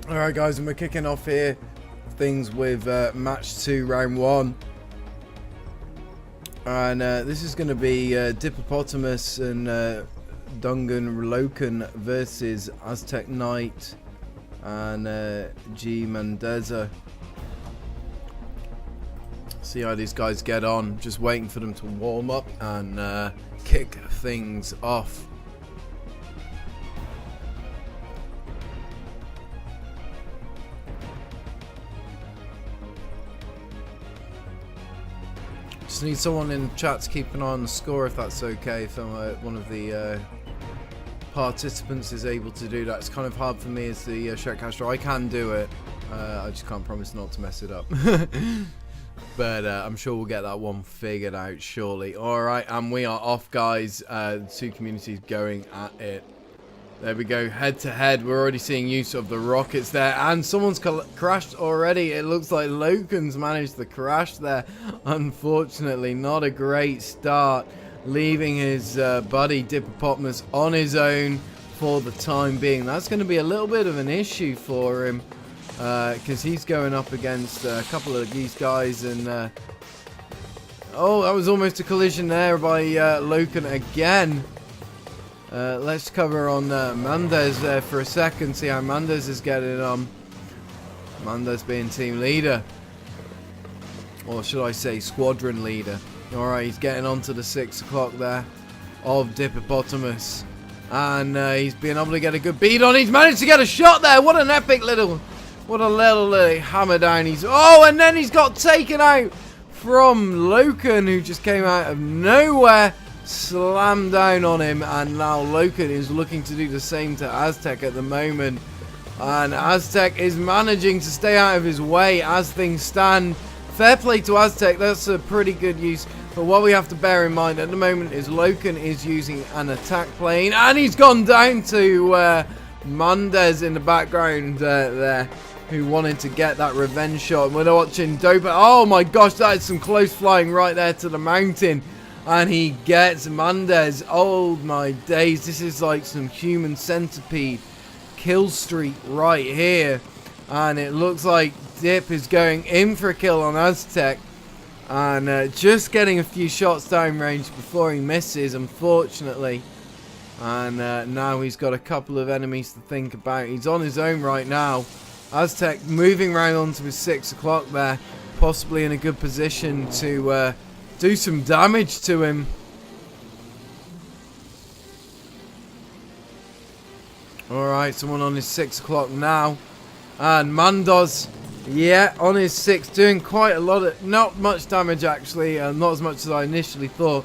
Alright guys, and we're kicking off here things with match 2, round 1. And this is going to be Dippopotamus and Dungan Loken versus Aztec Knight and G Mandeza. See how these guys get on. Just waiting for them to warm up and kick things off. Just need someone in chat to keep an eye on the score, if that's okay. If one of the participants is able to do that. It's kind of hard for me as the Shrekcaster. I can do it. I just can't promise not to mess it up. But I'm sure we'll get that one figured out shortly. Alright, and we are off, guys. The two communities going at it. There we go, head to head. We're already seeing use of the rockets there. And someone's crashed already. It looks like Loken's managed to crash there. Unfortunately, not a great start. Leaving his buddy Dippopotamus on his own for the time being. That's going to be a little bit of an issue for him. Because he's going up against a couple of these guys. And oh, that was almost a collision there by Loken again. Let's cover on Mandez there for a second, see how Mandez is getting on. Mandez being team leader. Or should I say squadron leader. Alright, he's getting on to the 6 o'clock there of Dippopotamus. And he's been able to get a good beat on. He's managed to get a shot there. What an epic little, hammer down. Oh, and then he's got taken out from Loken, who just came out of nowhere. Slammed down on him, and now Loken is looking to do the same to Aztec at the moment, and Aztec is managing to stay out of his way as things stand. Fair play to Aztec, that's a pretty good use, but what we have to bear in mind at the moment is Loken is using an attack plane, and he's gone down to Mandez in the background there, who wanted to get that revenge shot. We're watching Dopa. Oh my gosh, that is some close flying right there to the mountain. And he gets Mandez. Oh my days, this is like some human centipede kill streak right here. And it looks like Dip is going in for a kill on Aztec. And just getting a few shots down range before he misses, unfortunately. And now he's got a couple of enemies to think about. He's on his own right now. Aztec moving around onto his 6 o'clock there. Possibly in a good position to do some damage to him. Alright, someone on his 6 o'clock now. And Mandos, yeah, on his 6, doing quite a lot of, not much damage actually, not as much as I initially thought.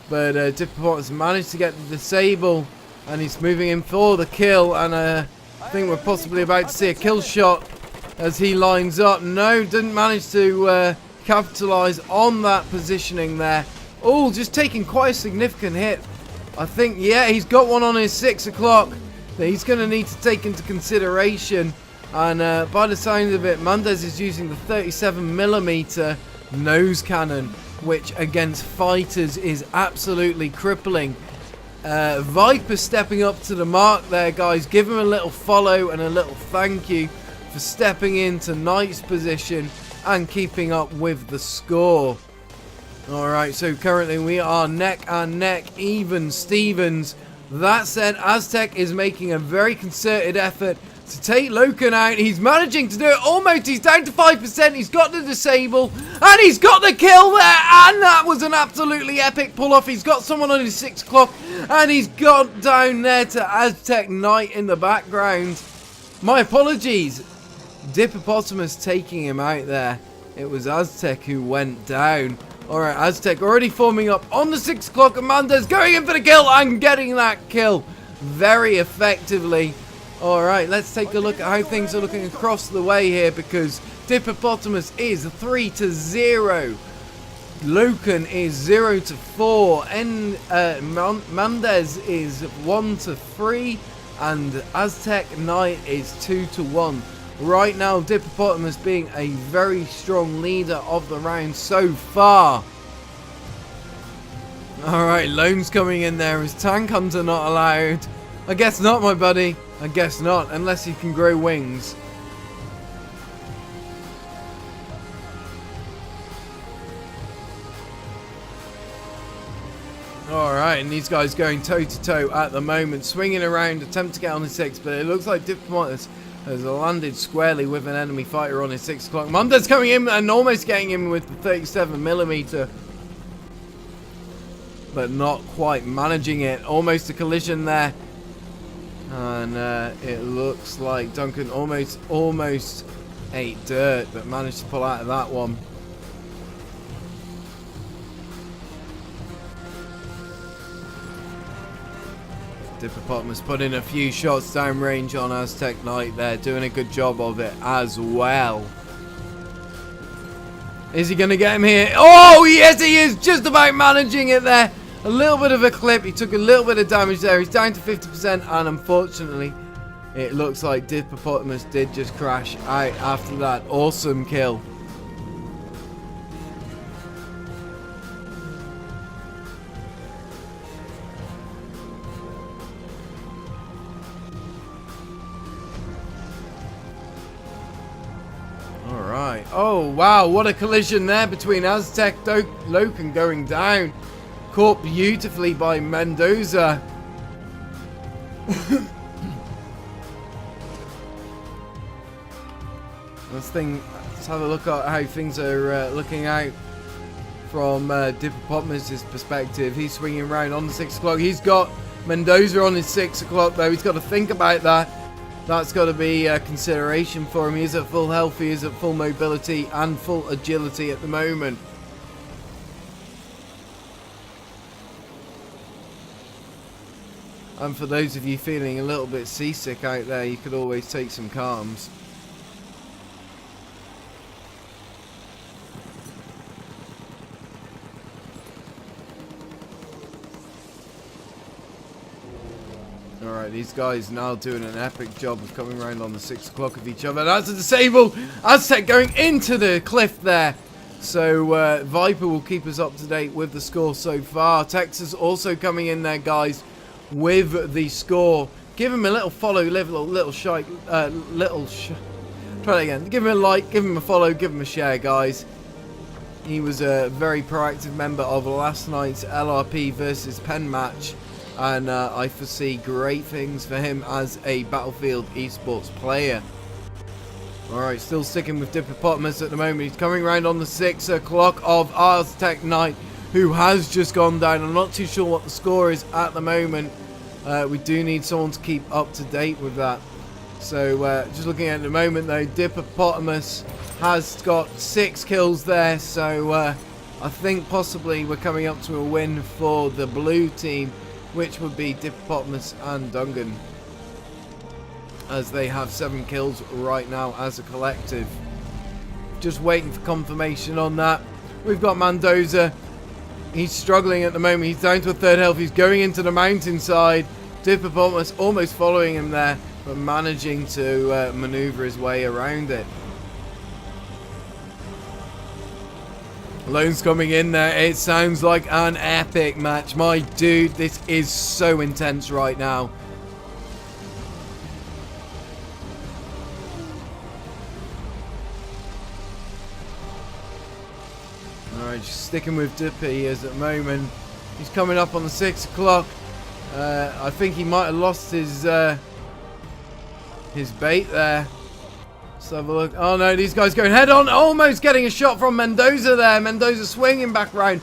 But Dippopotamus managed to get the disable, and he's moving in for the kill. And I think we're possibly about to see a kill shot as he lines up. No, didn't manage to capitalize on that positioning there. Oh, just taking quite a significant hit. I think, yeah, he's got one on his 6 o'clock that he's going to need to take into consideration. And by the sound of it, Mandez is using the 37mm nose cannon, which against fighters is absolutely crippling. Viper stepping up to the mark there, guys. Give him a little follow and a little thank you for stepping into Knight's position and keeping up with the score. Alright, so currently we are neck and neck, even Stevens. That said, Aztec is making a very concerted effort to take Loken out. He's managing to do it almost. He's down to 5%. He's got the disable, and he's got the kill there. And that was an absolutely epic pull off. He's got someone on his 6 o'clock, and he's got down there to Aztec Knight in the background. My apologies. Dippopotamus taking him out there. It was Aztec who went down. Alright, Aztec already forming up on the 6 o'clock. Amanda's going in for the kill and getting that kill very effectively. Alright, let's take a look at how things are looking across the way here, because Dippopotamus is 3-0. Loken is 0-4. And Mandez is 1-3. And Aztec Knight is 2-1. Right now, Dippopotamus being a very strong leader of the round so far. Alright, Lone's coming in there. Is Tank Hunter not allowed? I guess not, my buddy. I guess not, unless he can grow wings. Alright, and these guys going toe-to-toe at the moment, swinging around, attempt to get on the 6, but it looks like Diplomatus has landed squarely with an enemy fighter on his 6 o'clock. Mundus coming in and almost getting him with the 37mm, but not quite managing it. Almost a collision there. And it looks like Duncan almost ate dirt, but managed to pull out of that one. Diplopotamus putting a few shots down range on Aztec Knight there, doing a good job of it as well. Is he going to get him here? Oh, yes, he is, just about managing it there. A little bit of a clip, he took a little bit of damage there. He's down to 50%, and unfortunately, it looks like Diplopotamus did just crash out after that awesome kill. Alright. Oh, wow. What a collision there between Aztec Loken going down. Caught beautifully by Mendoza. Let's have a look at how things are looking out from Diplopotamus' perspective. He's swinging around on the 6 o'clock. He's got Mendoza on his 6 o'clock, though. He's got to think about that. That's got to be a consideration for him. He is at full health, he is at full mobility and full agility at the moment. And for those of you feeling a little bit seasick out there, you could always take some calms. Alright, these guys now doing an epic job of coming around on the 6 o'clock of each other. That's a disable! Aztec going into the cliff there. So Viper will keep us up to date with the score so far. Texas also coming in there, guys, with the score. Give him a little follow, try that again. Give him a like, give him a follow, give him a share, guys. He was a very proactive member of last night's LRP versus Penn match. And I foresee great things for him as a Battlefield esports player. Alright, still sticking with Diplopotamus at the moment. He's coming around on the 6 o'clock of Aztec Knight, who has just gone down. I'm not too sure what the score is at the moment. We do need someone to keep up to date with that. So just looking at the moment though, Diplopotamus has got 6 kills there. So I think possibly we're coming up to a win for the blue team, which would be Diplopotamus and Duncan, as they have 7 kills right now as a collective. Just waiting for confirmation on that. We've got Mendoza. He's struggling at the moment. He's down to a 3rd health. He's going into the mountainside. Diplopotamus almost following him there, but managing to maneuver his way around it. Lone's coming in there. It sounds like an epic match. My dude, this is so intense right now. Alright, just sticking with Dippy as at the moment. He's coming up on the 6 o'clock. I think he might have lost his bait there. Let's have a look. Oh no, these guys going head on. Almost getting a shot from Mendoza there. Mendoza swinging back round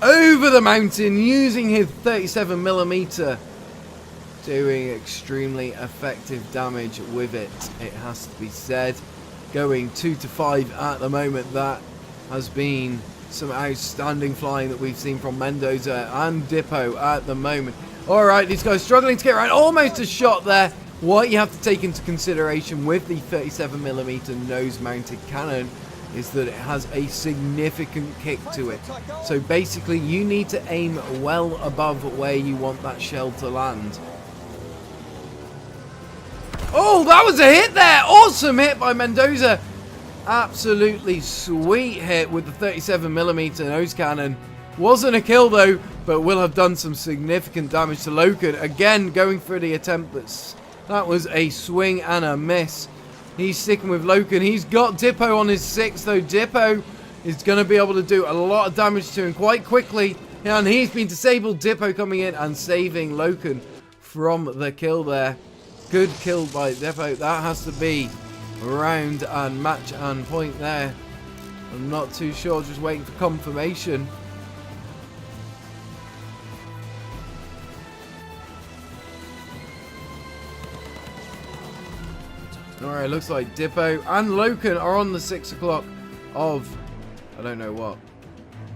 over the mountain using his 37mm. Doing extremely effective damage with it, it has to be said. Going 2 to 5 at the moment. That has been some outstanding flying that we've seen from Mendoza and Dippo at the moment. Alright, these guys struggling to get around. Almost a shot there. What you have to take into consideration with the 37mm nose-mounted cannon is that it has a significant kick to it. So basically, you need to aim well above where you want that shell to land. Oh, that was a hit there! Awesome hit by Mendoza. Absolutely sweet hit with the 37mm nose cannon. Wasn't a kill though, but will have done some significant damage to Loken. Again, going for the attempt that was a swing and a miss. He's sticking with Loken. He's got Dippo on his 6 though. Dippo is going to be able to do a lot of damage to him quite quickly. And he's been disabled. Dippo coming in and saving Loken from the kill there. Good kill by Dippo. That has to be round and match and point there. I'm not too sure, just waiting for confirmation. Alright, looks like Dippo and Loken are on the 6 o'clock of I don't know what.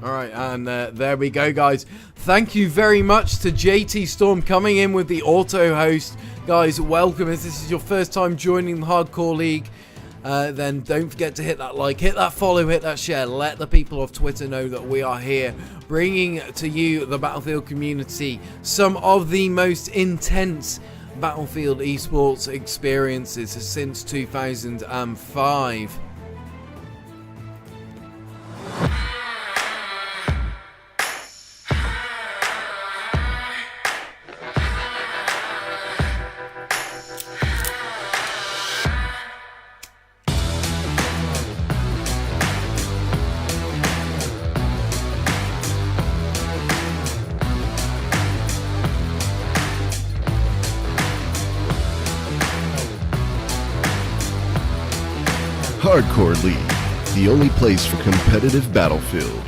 Alright, and there we go, guys. Thank you very much to JT Storm coming in with the auto host. Guys, welcome. If this is your first time joining the Hardcore League, then don't forget to hit that like, hit that follow, hit that share. Let the people of Twitter know that we are here, bringing to you, the Battlefield community, some of the most intense Battlefield esports experiences since 2005. Hardcore League, the only place for competitive Battlefield.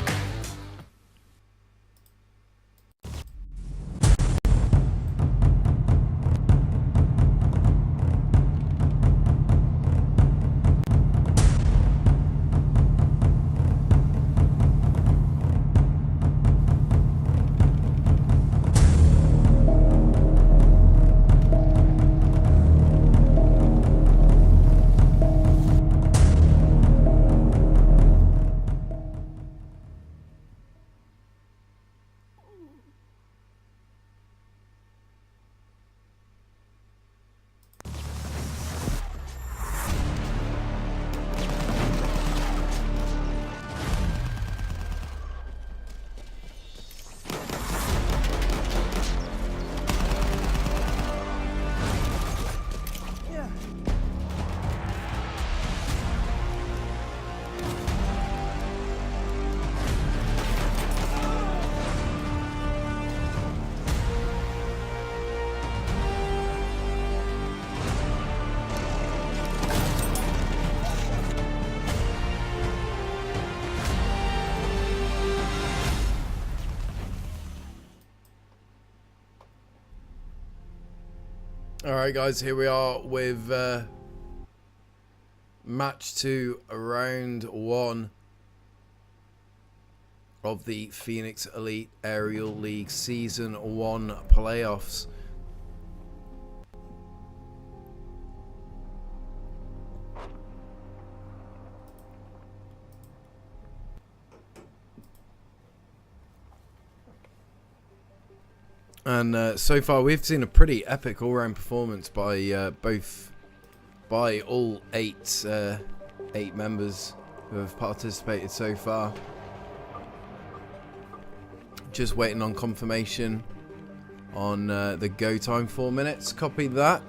Alright guys, here we are with match 2, round 1 of the Phoenix Elite Aerial League Season 1 playoffs. And so far we've seen a pretty epic all-round performance by all eight members who have participated so far. Just waiting on confirmation on the go time, 4 minutes. Copy that.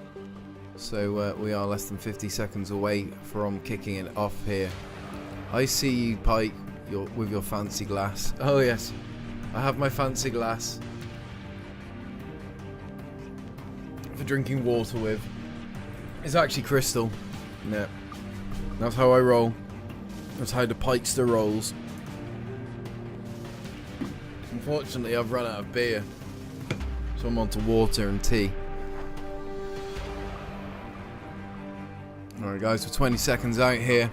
So we are less than 50 seconds away from kicking it off here. I see you, Pike, with your fancy glass. Oh yes, I have my fancy glass for drinking water with. It's actually crystal. Yeah, that's how I roll. That's how the Pikester rolls. Unfortunately, I've run out of beer, so I'm on to water and tea. Alright guys, we're 20 seconds out here.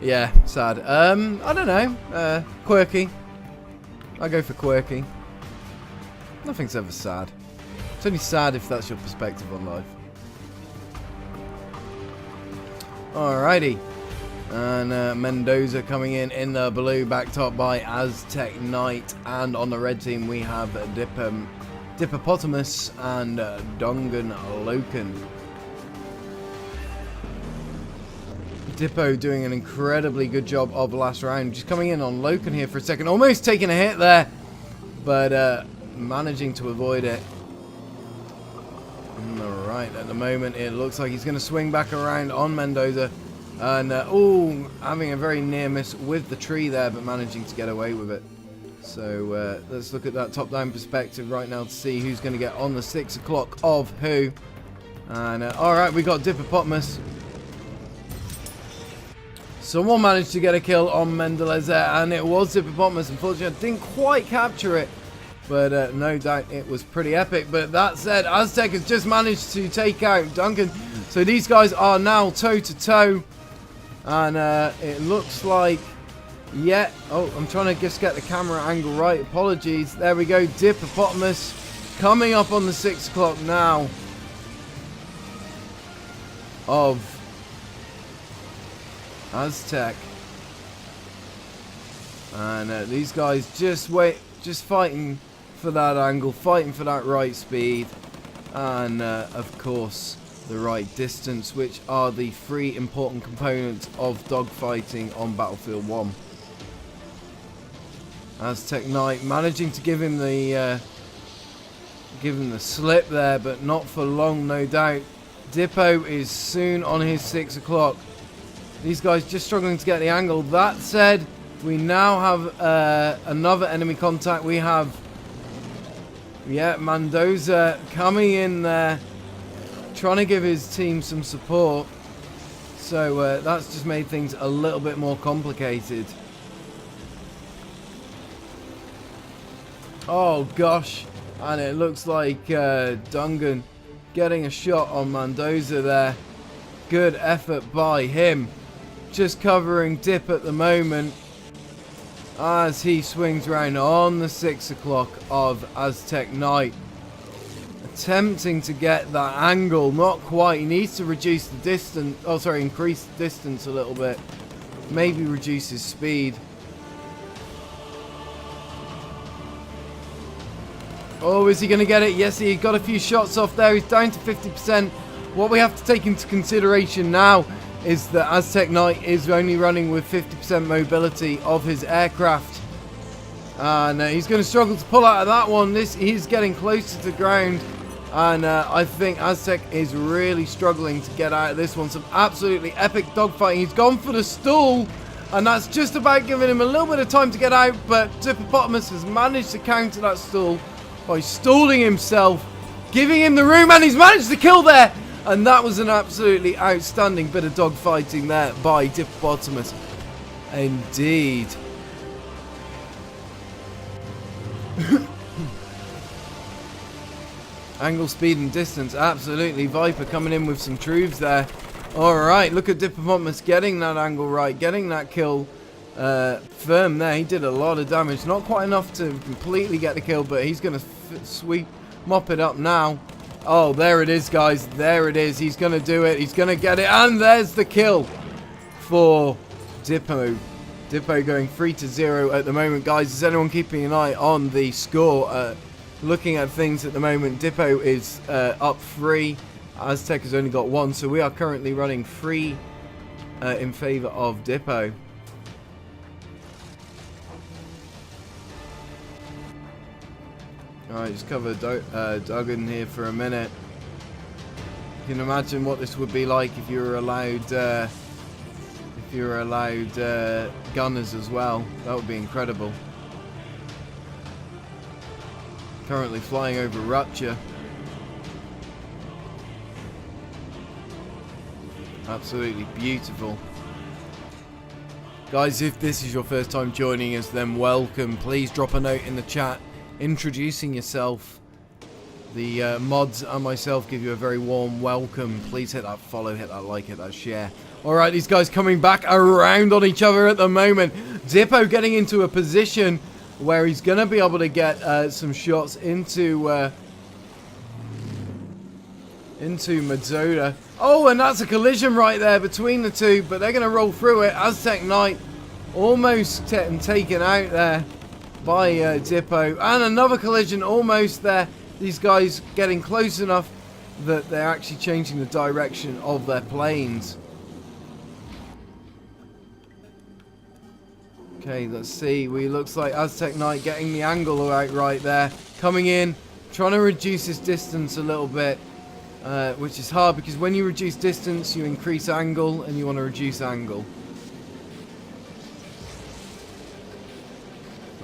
Yeah, sad. I don't know. Quirky. I go for quirky. Nothing's ever sad. It's only sad if that's your perspective on life. Alrighty. And Mendoza coming in the blue, backed up by Aztec Knight. And on the red team we have Dippopotamus and Dongan Loken. Dippo doing an incredibly good job of last round. Just coming in on Loken here for a second. Almost taking a hit there, but managing to avoid it. Alright, at the moment it looks like he's going to swing back around on Mendoza. And, oh, having a very near miss with the tree there, but managing to get away with it. So, let's look at that top-down perspective right now to see who's going to get on the 6 o'clock of who. And, alright, we got Dippopotamus. Someone managed to get a kill on Mendelez there, and it was Dippopotamus. Unfortunately, I didn't quite capture it. But no doubt it was pretty epic. But that said, Aztec has just managed to take out Duncan. So these guys are now toe-to-toe. And it looks like... Yeah. Oh, I'm trying to just get the camera angle right. Apologies. There we go. Dippopotamus coming up on the 6 o'clock now. Of Aztec. And these guys just fighting for that angle, fighting for that right speed, and of course the right distance, which are the three important components of dogfighting on Battlefield 1. Aztec Knight managing to give him the slip there, but not for long, no doubt. Dippo is soon on his 6 o'clock. These guys just struggling to get the angle. That said, we now have another enemy contact. We have, yeah, Mendoza coming in there, trying to give his team some support. So that's just made things a little bit more complicated. Oh gosh, and it looks like Dungan getting a shot on Mendoza there. Good effort by him. Just covering Dip at the moment as he swings round on the 6 o'clock of Aztec Knight. Attempting to get that angle, not quite. He needs to reduce the distance, oh sorry, increase the distance a little bit. Maybe reduce his speed. Oh, is he going to get it? Yes, he got a few shots off there. He's down to 50%. What we have to take into consideration now is that Aztec Knight is only running with 50% mobility of his aircraft. And he's going to struggle to pull out of that one. He's getting closer to ground. And I think Aztec is really struggling to get out of this one. Some absolutely epic dogfighting. He's gone for the stall. And that's just about giving him a little bit of time to get out. But Dippopotamus has managed to counter that stall by stalling himself, giving him the room, and he's managed to kill there. And that was an absolutely outstanding bit of dogfighting there by Dippopotamus. Indeed. Angle, speed, and distance. Absolutely. Viper coming in with some truths there. Alright, look at Dippopotamus getting that angle right, getting that kill firm there. He did a lot of damage. Not quite enough to completely get the kill, but he's going to mop it up now. Oh, there it is, guys. There it is. He's going to do it. He's going to get it. And there's the kill for Dippo. Dippo going 3-0 at the moment, guys. Is anyone keeping an eye on the score? Looking at things at the moment, Dippo is up 3. Aztec has only got 1. So we are currently running 3 in favor of Dippo. Alright, just cover Duggan here for a minute. You can imagine what this would be like if you were allowed gunners as well. That would be incredible. Currently flying over Rupture. Absolutely beautiful. Guys, if this is your first time joining us, then welcome. Please drop a note in the chat introducing yourself. The mods and myself give you a very warm welcome. Please hit that follow, hit that like, hit that share. Alright, these guys coming back around on each other at the moment. Dippo getting into a position where he's going to be able to get some shots into Medzoda. Oh, and that's a collision right there between the two, but they're going to roll through it. Aztec Knight almost taken out there by Dippo. And another collision almost there. These guys getting close enough that they're actually changing the direction of their planes. Okay, let's see. Looks like Aztec Knight getting the angle right there. Coming in, trying to reduce his distance a little bit. which is hard because when you reduce distance, you increase angle, and you want to reduce angle.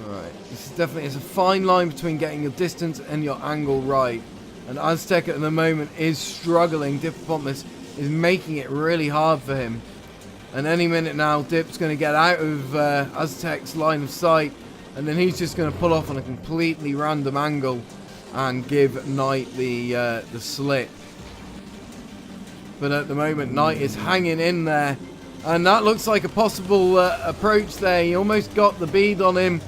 Alright, this is definitely, it's a fine line between getting your distance and your angle right. And Aztec at the moment is struggling. Dippopotamus is making it really hard for him. And any minute now, Dip's going to get out of Aztec's line of sight. And then he's just going to pull off on a completely random angle and give Knight the slip. But at the moment, Knight is hanging in there. And that looks like a possible approach there. He almost got the bead on him.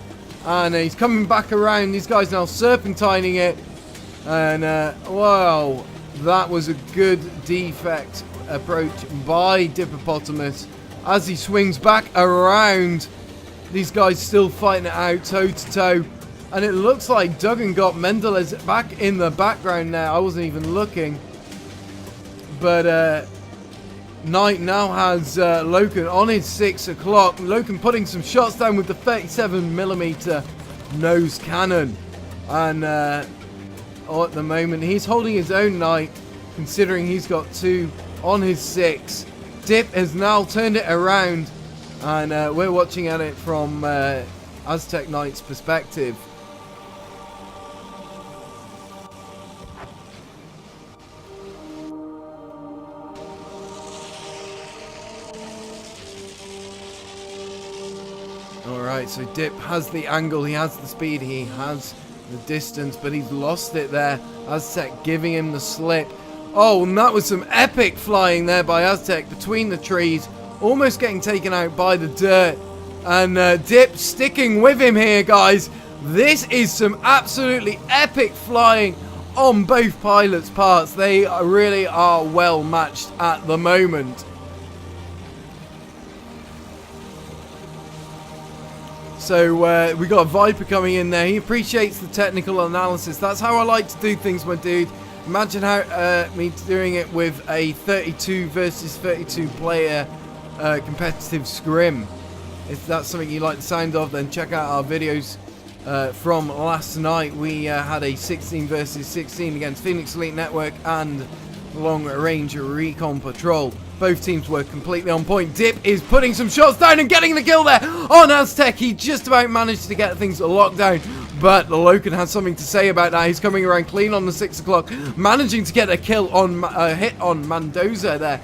And he's coming back around. These guys now serpentining it. And, wow, that was a good defect approach by Dippopotamus. As he swings back around, these guys still fighting it out toe to toe. And it looks like Duggan got Mendelez back in the background now. I wasn't even looking. But Knight now has Loken on his 6 o'clock. Loken putting some shots down with the 37mm nose cannon. And at the moment, he's holding his own Knight, considering he's got 2 on his 6. Dip has now turned it around. And we're watching at it from Aztec Knight's perspective. Alright, so Dip has the angle, he has the speed, he has the distance, but he's lost it there. Aztec giving him the slip. Oh, and that was some epic flying there by Aztec between the trees. Almost getting taken out by the dirt. And Dip sticking with him here, guys. This is some absolutely epic flying on both pilots' parts. They really are well matched at the moment. So we got a Viper coming in there. He appreciates the technical analysis. That's how I like to do things, my dude. Imagine how me doing it with a 32 versus 32 player competitive scrim. If that's something you like the sound of, then check out our videos from last night. We had a 16 versus 16 against Phoenix Elite Network and Long Range Recon Patrol. Both teams were completely on point. Dip is putting some shots down and getting the kill there on Aztec. He just about managed to get things locked down, but Loken has something to say about that. He's coming around clean on the 6 o'clock, managing to get a kill on hit on Mendoza there.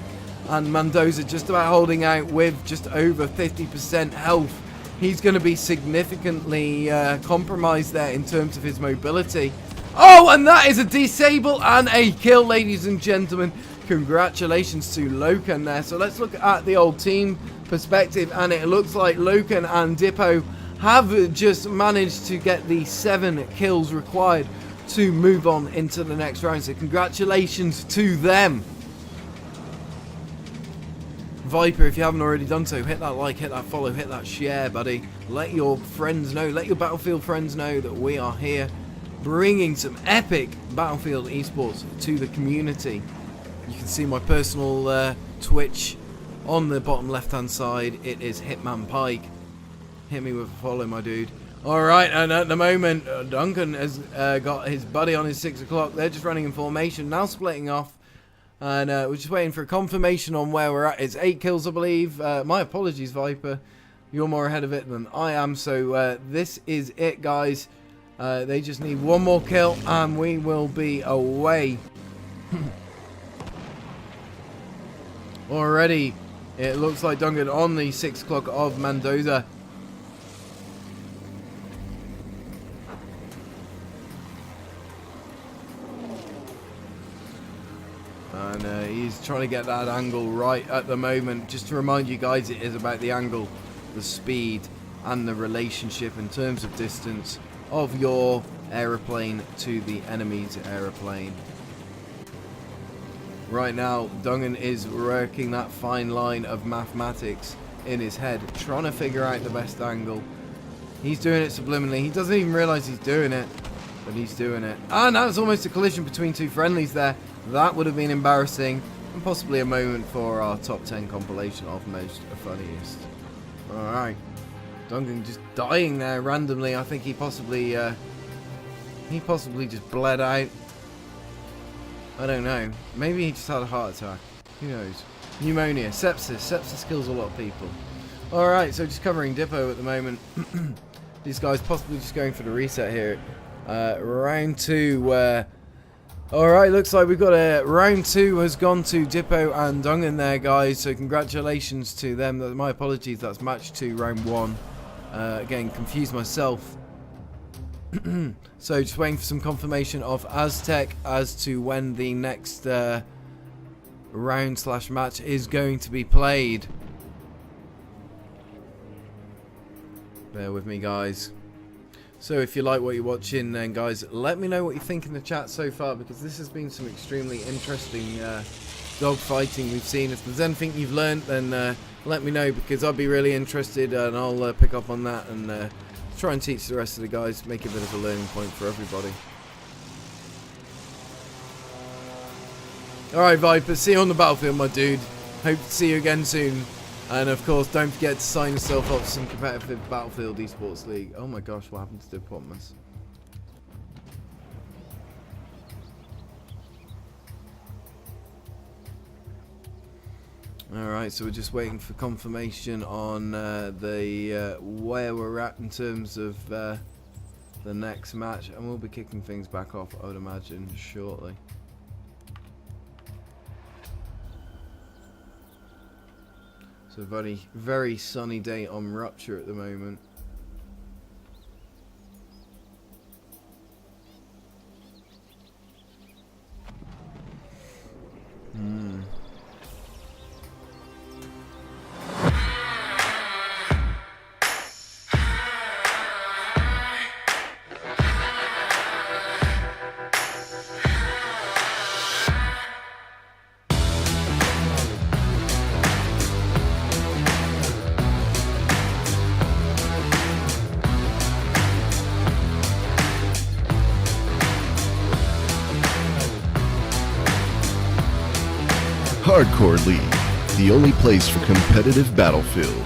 And Mendoza just about holding out with just over 50% health. He's going to be significantly compromised there in terms of his mobility. Oh, and that is a disable and a kill, ladies and gentlemen. Congratulations to Loken there. So let's look at the old team perspective, and it looks like Loken and Dippo have just managed to get the 7 kills required to move on into the next round. So congratulations to them. Viper, if you haven't already done so, hit that like, hit that follow, hit that share, buddy. Let your friends know, let your Battlefield friends know that we are here bringing some epic Battlefield esports to the community. You can see my personal Twitch on the bottom left hand side. It is Hitman Pike. Hit me with a follow, my dude. Alright, and at the moment Duncan has got his buddy on his 6 o'clock. They're just running in formation, now splitting off. And we're just waiting for a confirmation on where we're at. It's 8 kills, I believe. My apologies, Viper. You're more ahead of it than I am. So this is it, guys. They just need one more kill and we will be away. Already, it looks like Duncan on the 6 o'clock of Mendoza. And he's trying to get that angle right at the moment. Just to remind you guys, it is about the angle, the speed, and the relationship in terms of distance of your aeroplane to the enemy's aeroplane. Right now, Dungan is working that fine line of mathematics in his head, trying to figure out the best angle. He's doing it subliminally. He doesn't even realize he's doing it, but he's doing it. And that was almost a collision between 2 friendlies there. That would have been embarrassing and possibly a moment for our top 10 compilation of most funniest. Alright. Duncan just dying there randomly. I think he possibly just bled out. I don't know. Maybe he just had a heart attack. Who knows? Pneumonia, sepsis. Sepsis kills a lot of people. Alright, so just covering Dippo at the moment. These guys possibly just going for the reset here. Round 2. Alright, looks like we've got a round 2 has gone to Dippo and Dungan there, guys. So congratulations to them. My apologies, that's match 2, round 1. Again, confused myself. So just waiting for some confirmation of Aztec as to when the next round/match is going to be played. Bear with me, guys. So if you like what you're watching, then guys, let me know what you think in the chat so far, because this has been some extremely interesting dogfighting we've seen. If there's anything you've learned, then let me know, because I'll be really interested, and I'll pick up on that and try and teach the rest of the guys, make it a bit of a learning point for everybody. Alright, Viper, see you on the battlefield, my dude. Hope to see you again soon. And of course, don't forget to sign yourself up for some competitive Battlefield Esports League. Oh my gosh, what happened to Diplomas? Alright, so we're just waiting for confirmation on where we're at in terms of the next match, and we'll be kicking things back off, I would imagine, shortly. So a very sunny day on Rupture at the moment. Hardcore League, the only place for competitive Battlefield.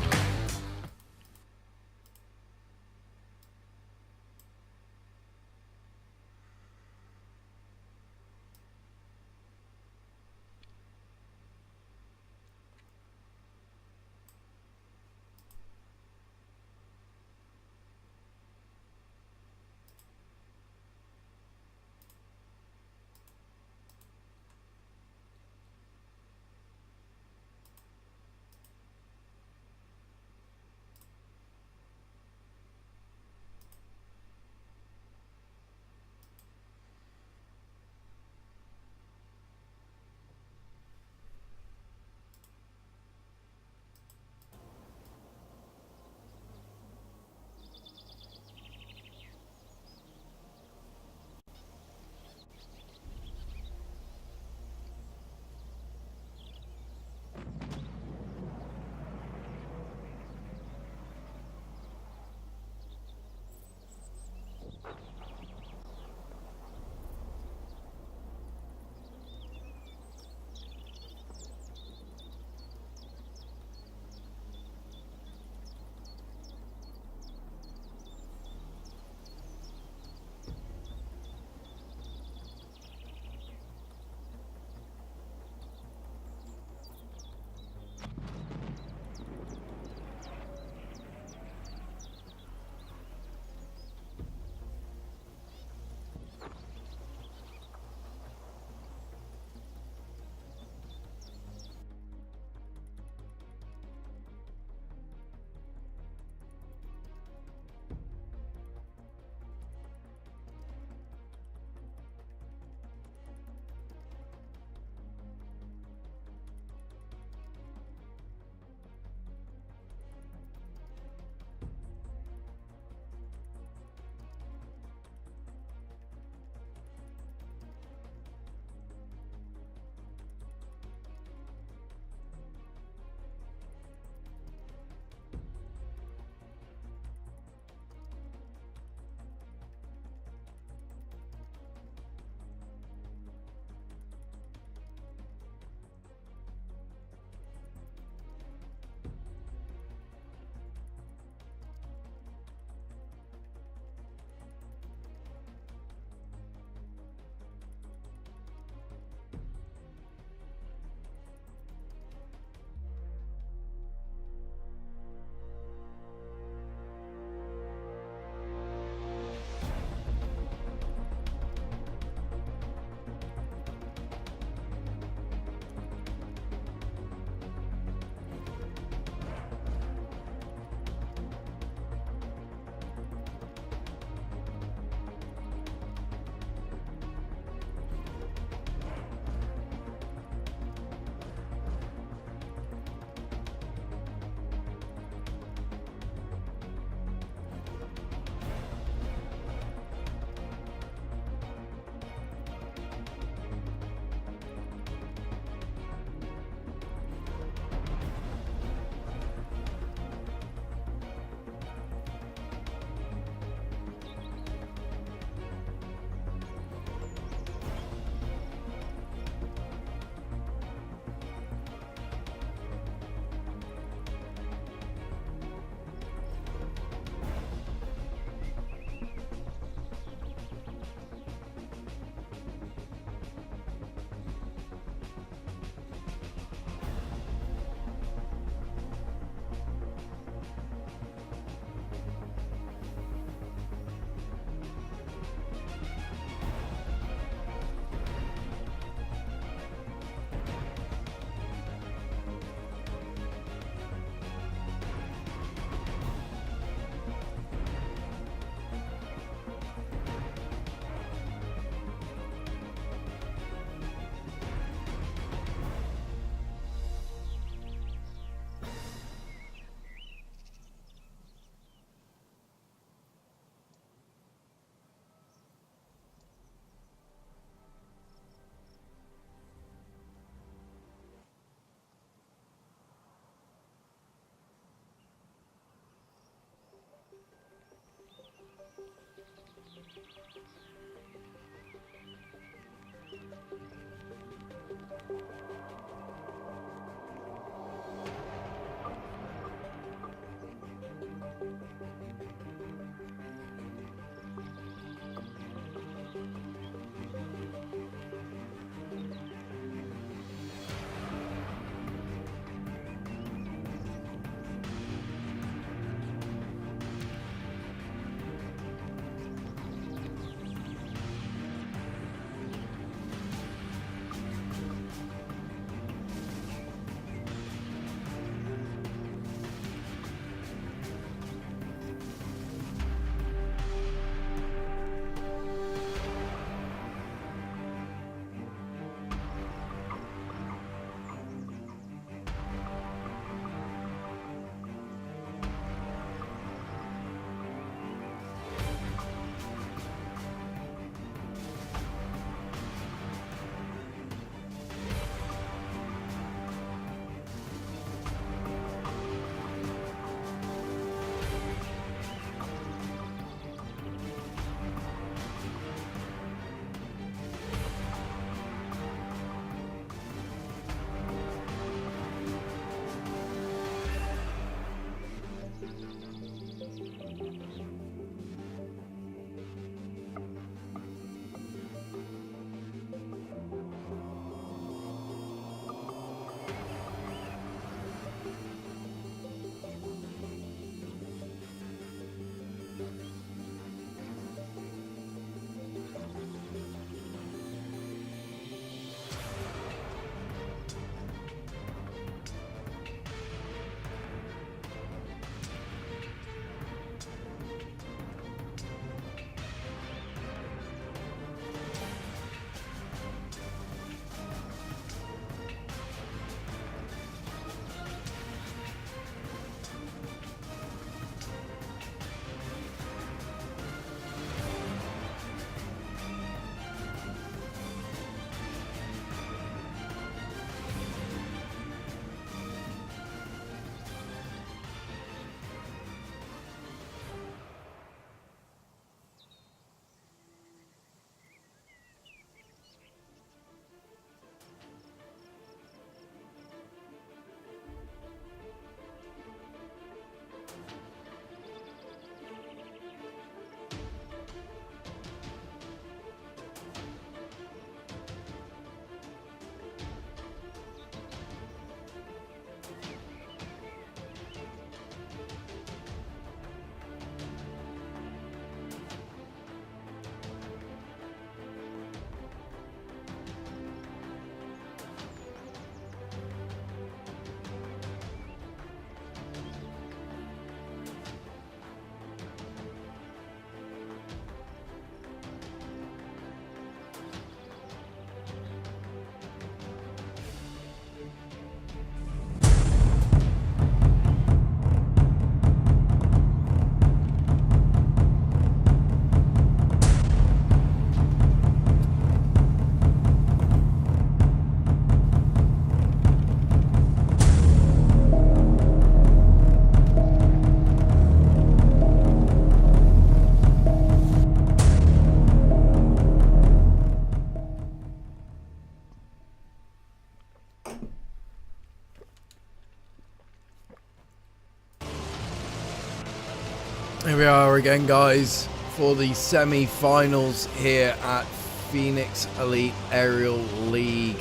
Here we are again, guys, for the semi-finals here at Phoenix Elite Aerial League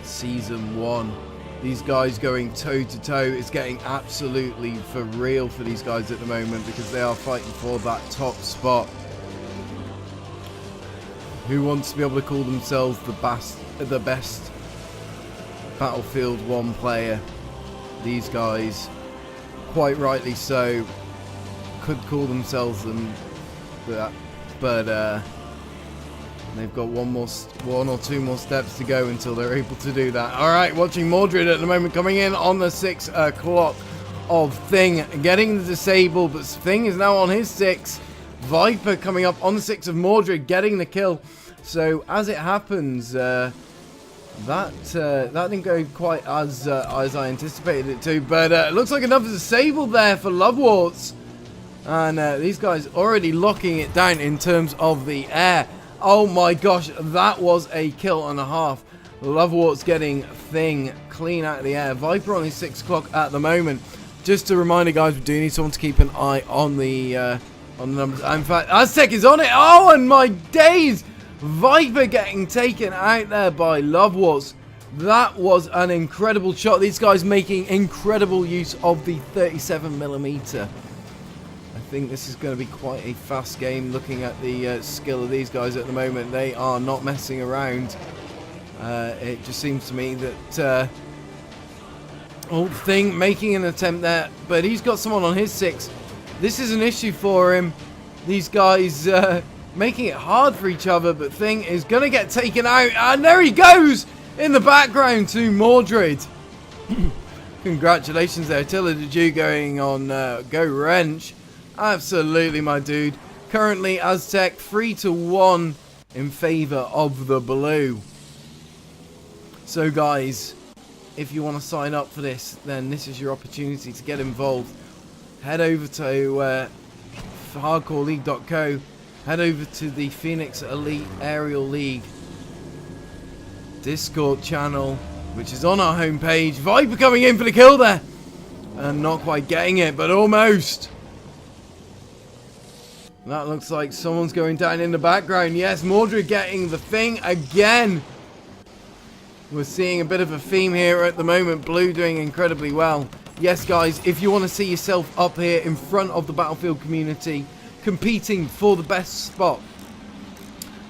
Season 1. These guys going toe-to-toe. It's getting absolutely for real for these guys at the moment because they are fighting for that top spot. Who wants to be able to call themselves the best Battlefield 1 player? These guys, quite rightly so, could call themselves that, but they've got one or two more steps to go until they're able to do that. All right, watching Mordred at the moment coming in on the 6 o'clock of Thing, getting the disable, but Thing is now on his 6. Viper coming up on the 6 of Mordred, getting the kill. So as it happens, that didn't go quite as I anticipated it to, but it looks like another disable there for Lovewarts. And these guys already locking it down in terms of the air. Oh my gosh, that was a kill and a half Lovewart's getting Thing clean out of the air. Viper on his 6 o'clock at the moment. Just a reminder, guys, we do need someone to keep an eye on the numbers. In fact, Aztec is on it. Oh, and my days! Viper getting taken out there by Lovewarts. That was an incredible shot. These guys making incredible use of the 37mm. I think this is going to be quite a fast game. Looking at the skill of these guys at the moment, they are not messing around. It just seems to me that Old Thing making an attempt there, but he's got someone on his 6. This is an issue for him. These guys making it hard for each other, but Thing is going to get taken out, and there he goes in the background to Mordred. Congratulations there, Attila the Jew going on Go Wrench. Absolutely, my dude. Currently, Aztec 3-1 in favour of the blue. So, guys, if you want to sign up for this, then this is your opportunity to get involved. Head over to hardcoreleague.co. Head over to the Phoenix Elite Aerial League Discord channel, which is on our homepage. Viper coming in for the kill there. And not quite getting it, but almost. That looks like someone's going down in the background. Yes, Mordred getting the Thing again. We're seeing a bit of a theme here at the moment. Blue doing incredibly well. Yes, guys, if you want to see yourself up here in front of the Battlefield community, competing for the best spot,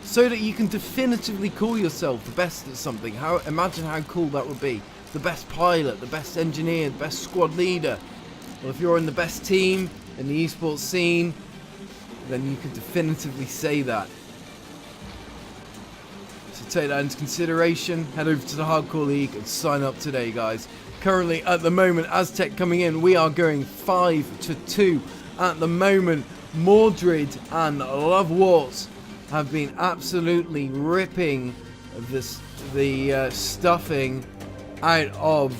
so that you can definitively call yourself the best at something. Imagine how cool that would be. The best pilot, the best engineer, the best squad leader. Well, if you're in the best team in the esports scene, then you can definitively say that. So take that into consideration. Head over to the Hardcore League and sign up today, guys. Currently, at the moment, Aztec coming in, we are going 5-2 at the moment. Mordred and Lovewarts have been absolutely ripping the stuffing out of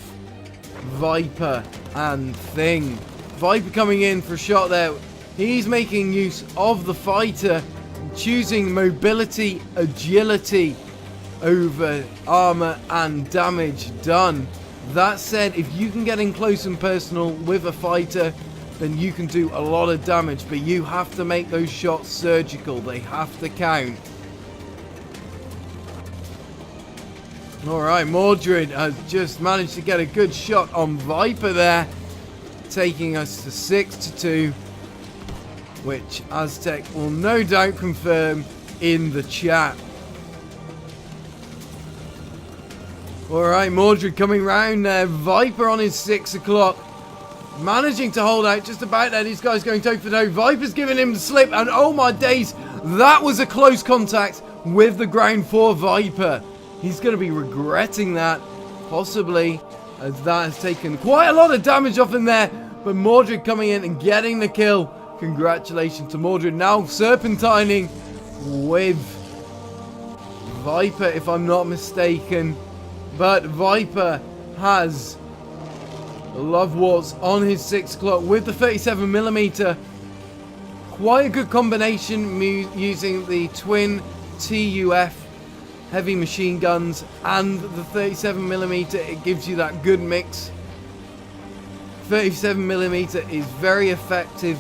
Viper and Thing. Viper coming in for a shot there. He's making use of the fighter, choosing mobility, agility over armor and damage done. That said, if you can get in close and personal with a fighter, then you can do a lot of damage, but you have to make those shots surgical. They have to count. Alright, Mordred has just managed to get a good shot on Viper there, taking us to 6-2, which Aztec will no doubt confirm in the chat. Alright, Mordred coming round there. Viper on his 6 o'clock. Managing to hold out just about there. These guys going toe for toe. Viper's giving him the slip. And oh my days, that was a close contact with the ground for Viper. He's going to be regretting that, possibly, as that has taken quite a lot of damage off him there. But Mordred coming in and getting the kill. Congratulations to Mordred. Now serpentining with Viper, if I'm not mistaken. But Viper has Lovewarts on his 6 o'clock with the 37mm. Quite a good combination using the twin TUF heavy machine guns and the 37mm. It gives you that good mix. 37mm is very effective,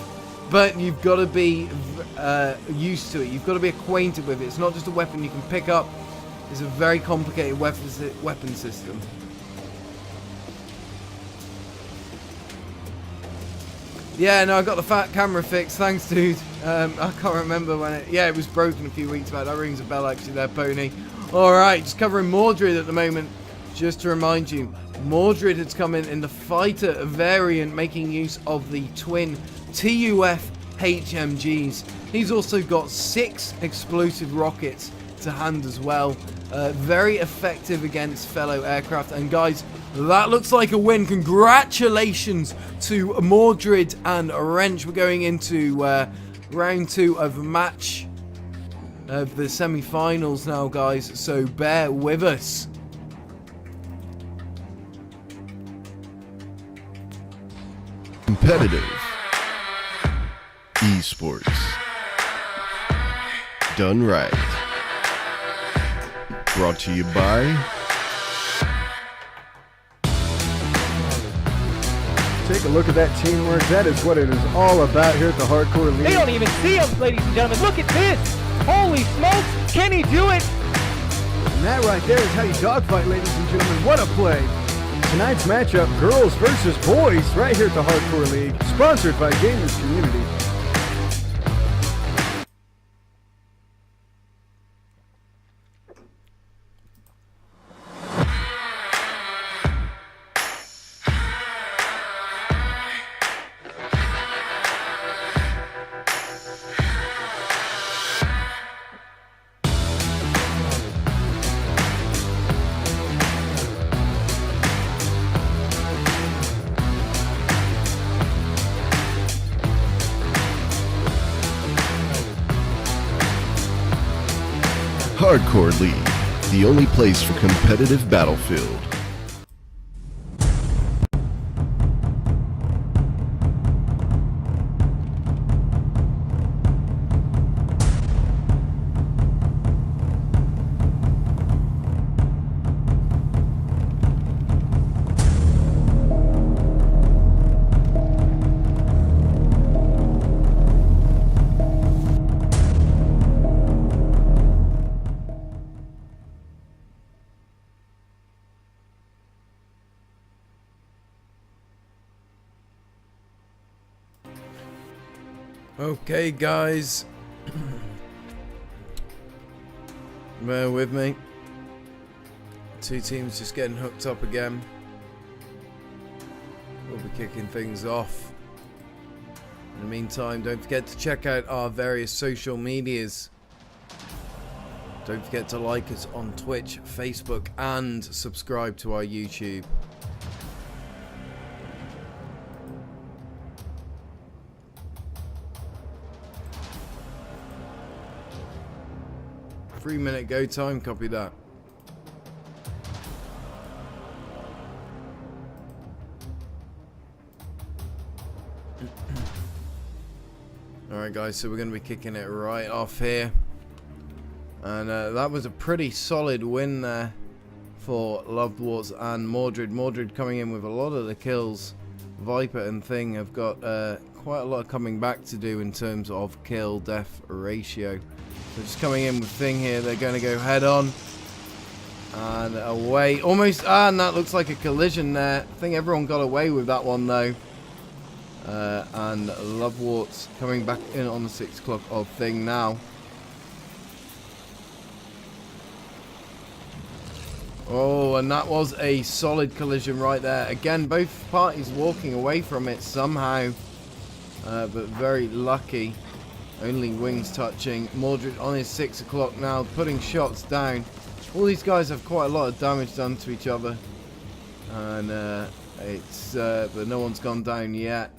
but you've got to be used to it. You've got to be acquainted with it. It's not just a weapon you can pick up. It's a very complicated weapon system. Yeah, no, I got the fat camera fixed. Thanks, dude. I can't remember when it... Yeah, it was broken a few weeks back. That rings a bell, actually, there, Pony. Alright, just covering Mordred at the moment. Just to remind you, Mordred has come in the fighter variant, making use of the twin TUF HMGs. He's also got 6 explosive rockets to hand as well. Very effective against fellow aircraft. And guys, that looks like a win. Congratulations to Mordred and Wrench. We're going into round 2 of match of the semi-finals now, guys, so bear with us. Competitive esports done right. Brought to you by Take a look at that teamwork. That is what it is all about here at the Hardcore League. They don't even see him, ladies and gentlemen. Look at this. Holy smokes. Can he do it? And that right there is how you dogfight, ladies and gentlemen. What a play. Tonight's matchup, girls versus boys, right here at the Hardcore League, sponsored by Gamers Community. Hardcore League, the only place for competitive Battlefield. Okay, guys. Bear with me. Two teams just getting hooked up again. We'll be kicking things off. In the meantime, don't forget to check out our various social medias. Don't forget to like us on Twitch, Facebook, and subscribe to our YouTube. Three-minute go time, copy that. Alright guys, so we're going to be kicking it right off here. And that was a pretty solid win there for Lovewarts and Mordred. Mordred coming in with a lot of the kills. Viper and Thing have got quite a lot of coming back to do in terms of kill-death ratio. So just coming in with Thing here, they're going to go head on and away. Almost, and that looks like a collision there. I think everyone got away with that one though. And Lovewarts coming back in on the 6 o'clock of Thing now. Oh, and that was a solid collision right there. Again, both parties walking away from it somehow, but very lucky. Only wings touching. Mordred on his 6 o'clock now, putting shots down. All these guys have quite a lot of damage done to each other. And but no one's gone down yet.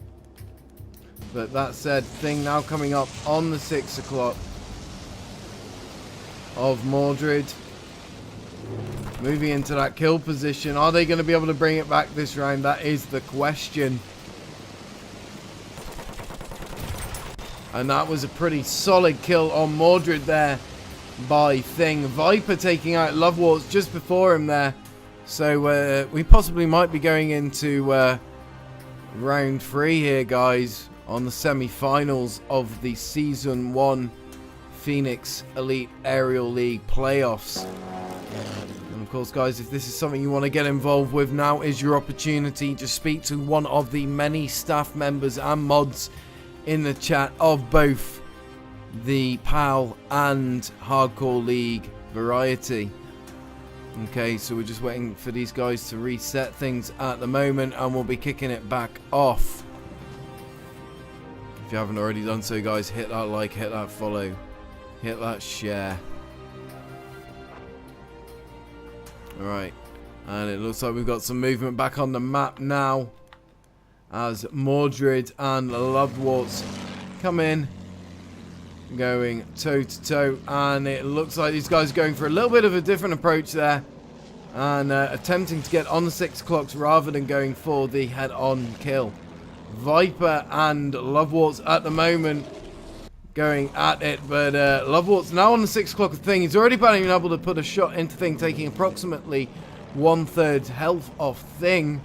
But that said, Thing now coming up on the 6 o'clock of Mordred. Moving into that kill position. Are they going to be able to bring it back this round? That is the question. And that was a pretty solid kill on Mordred there by Thing. Viper taking out Lovewarts just before him there. So we possibly might be going into round 3 here, guys, on the semi-finals of the Season 1 Phoenix Elite Aerial League playoffs. And of course, guys, if this is something you want to get involved with, now is your opportunity to speak to one of the many staff members and mods in the chat of both the PAL and Hardcore League variety. Okay, so we're just waiting for these guys to reset things at the moment, and we'll be kicking it back off. If you haven't already done so, guys, hit that like, hit that follow, hit that share. Alright, and it looks like we've got some movement back on the map now, as Mordred and Lovewarts come in, going toe to toe, and it looks like these guys are going for a little bit of a different approach there, and attempting to get on the 6 o'clocks rather than going for the head-on kill. Viper and Lovewarts at the moment going at it, but Lovewarts now on the 6 o'clock of Thing. He's already been able to put a shot into Thing, taking approximately 1/3 health off Thing.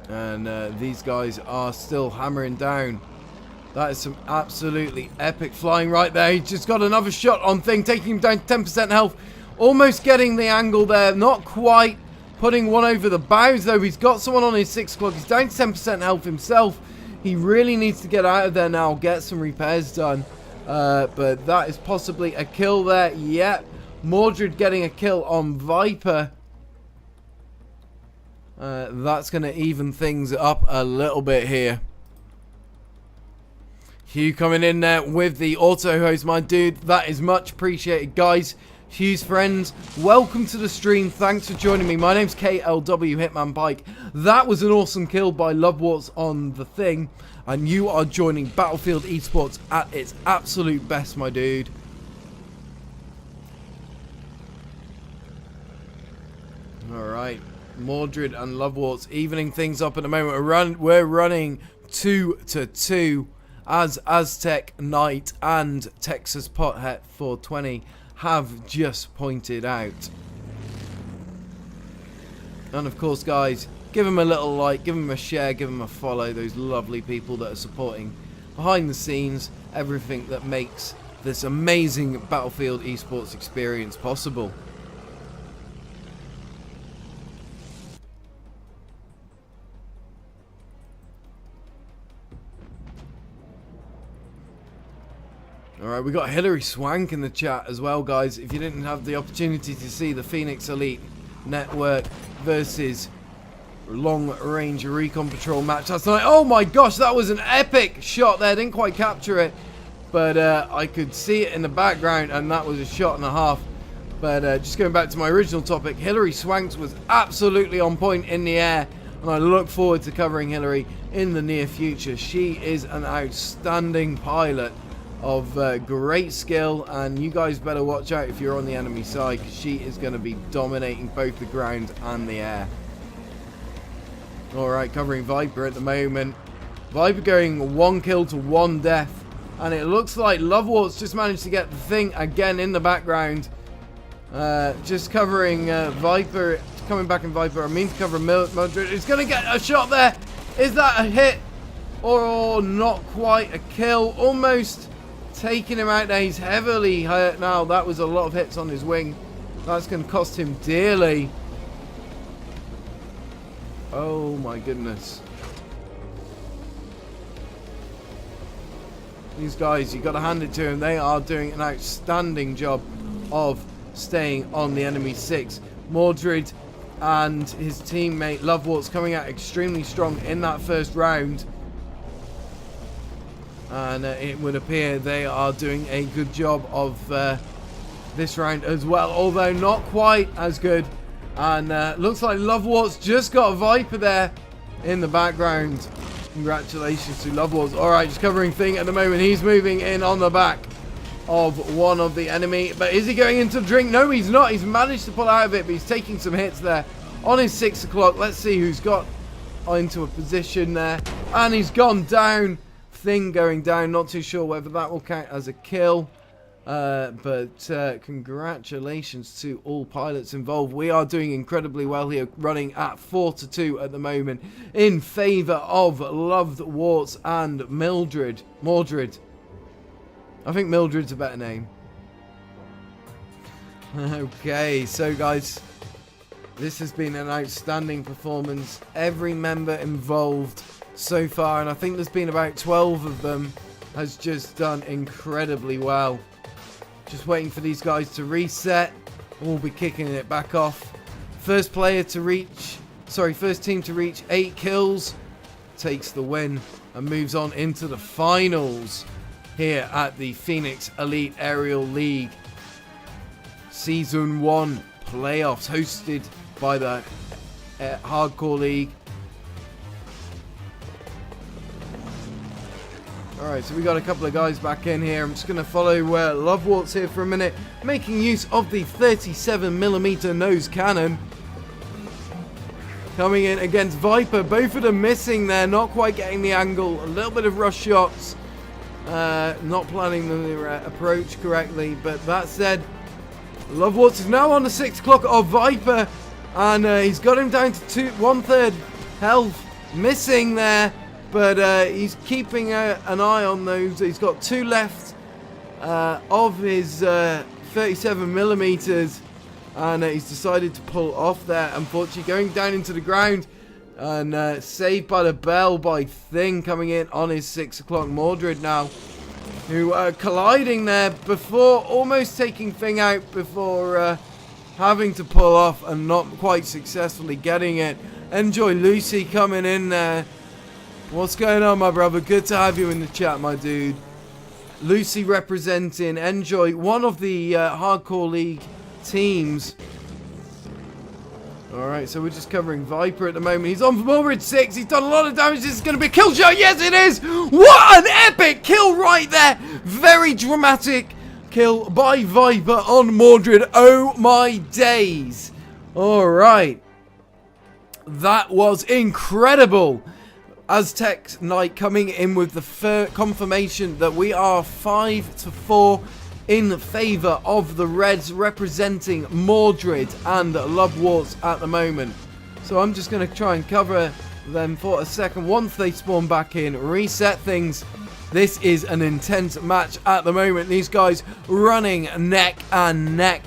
And these guys are still hammering down. That is some absolutely epic flying right there. He's just got another shot on Thing, taking him down to 10% health. Almost getting the angle there. Not quite putting one over the bows, though. He's got someone on his 6 o'clock. He's down to 10% health himself. He really needs to get out of there now, get some repairs done. But that is possibly a kill there. Yep. Mordred getting a kill on Viper. That's going to even things up a little bit here. Hugh coming in there with the auto hose, my dude. That is much appreciated, guys. Hugh's friends, welcome to the stream. Thanks for joining me. My name's KLW Hitman Pike. That was an awesome kill by Lovewarts on the Thing. And you are joining Battlefield Esports at its absolute best, my dude. Alright. Mordred and Lovewarts evening things up at the moment. We're running 2-2 as Aztec Knight and Texas Pothead 420 have just pointed out. And of course, guys, give them a little like, give them a share, give them a follow. Those lovely people that are supporting behind the scenes everything that makes this amazing Battlefield Esports experience possible. Alright, we got Hillary Swank in the chat as well, guys. If you didn't have the opportunity to see the Phoenix Elite Network versus Long Range Recon Patrol match last night. Oh my gosh, that was an epic shot there. Didn't quite capture it, but I could see it in the background, and that was a shot and a half. But just going back to my original topic, Hillary Swanks was absolutely on point in the air, and I look forward to covering Hillary in the near future. She is an outstanding pilot of great skill, and you guys better watch out if you're on the enemy side, because she is going to be dominating both the ground and the air. Alright, covering Viper at the moment. Viper going 1 kill to 1 death, and it looks like Lovewarts just managed to get the Thing again in the background. Just covering Viper, coming back in Viper. I mean to cover Mildred. He's going to get a shot there. Is that a hit? Or not quite a kill? Almost taking him out there. He's heavily hurt now. That was a lot of hits on his wing. That's going to cost him dearly. Oh my goodness. These guys, you got to hand it to them. They are doing an outstanding job of staying on the enemy 6. Mordred and his teammate Lovewarts coming out extremely strong in that first round. And it would appear they are doing a good job of this round as well, although not quite as good. And looks like Lovewarts just got a Viper there in the background. Congratulations to Lovewarts. Alright, just covering Thing at the moment. He's moving in on the back of one of the enemy. But is he going into the drink? No, he's not. He's managed to pull out of it, but he's taking some hits there on his 6 o'clock. Let's see who's got into a position there. And he's gone down. Thing going down. Not too sure whether that will count as a kill. But congratulations to all pilots involved. We are doing incredibly well here, running at 4-2 at the moment in favour of Lovewarts and Mordred. I think Mildred's a better name. Okay, so guys, this has been an outstanding performance. Every member involved so far, and I think there's been about 12 of them, has just done incredibly well. Just waiting for these guys to reset. We'll be kicking it back off. First team to reach 8 kills takes the win and moves on into the finals here at the Phoenix Elite Aerial League Season 1 playoffs, hosted by the Hardcore League. Alright, so we got a couple of guys back in here. I'm just going to follow Lovewarts here for a minute, making use of the 37mm nose cannon. Coming in against Viper, both of them missing there, not quite getting the angle, a little bit of rush shots, not planning the approach correctly. But that said, Lovewarts is now on the 6 o'clock of Viper, and he's got him down to 1/3 health. missing there, but he's keeping an eye on those. He's got 2 left of his 37 millimeters, and he's decided to pull off there. Unfortunately, going down into the ground, and saved by the bell by Thing coming in on his 6 o'clock. Mordred now, who colliding there before almost taking Thing out before having to pull off and not quite successfully getting it. Enjoy Lucy coming in there. What's going on, my brother? Good to have you in the chat, my dude. Lucy representing Enjoy, one of the Hardcore League teams. Alright, so we're just covering Viper at the moment. He's on for Mordred 6. He's done a lot of damage. This is going to be a kill shot. Yes, it is. What an epic kill right there. Very dramatic kill by Viper on Mordred. Oh my days. Alright. That was incredible. Aztec Knight coming in with the confirmation that we are 5-4 in favour of the Reds, representing Mordred and Lovewarts at the moment. So I'm just going to try and cover them for a second. Once they spawn back in, reset things. This is an intense match at the moment. These guys running neck and neck.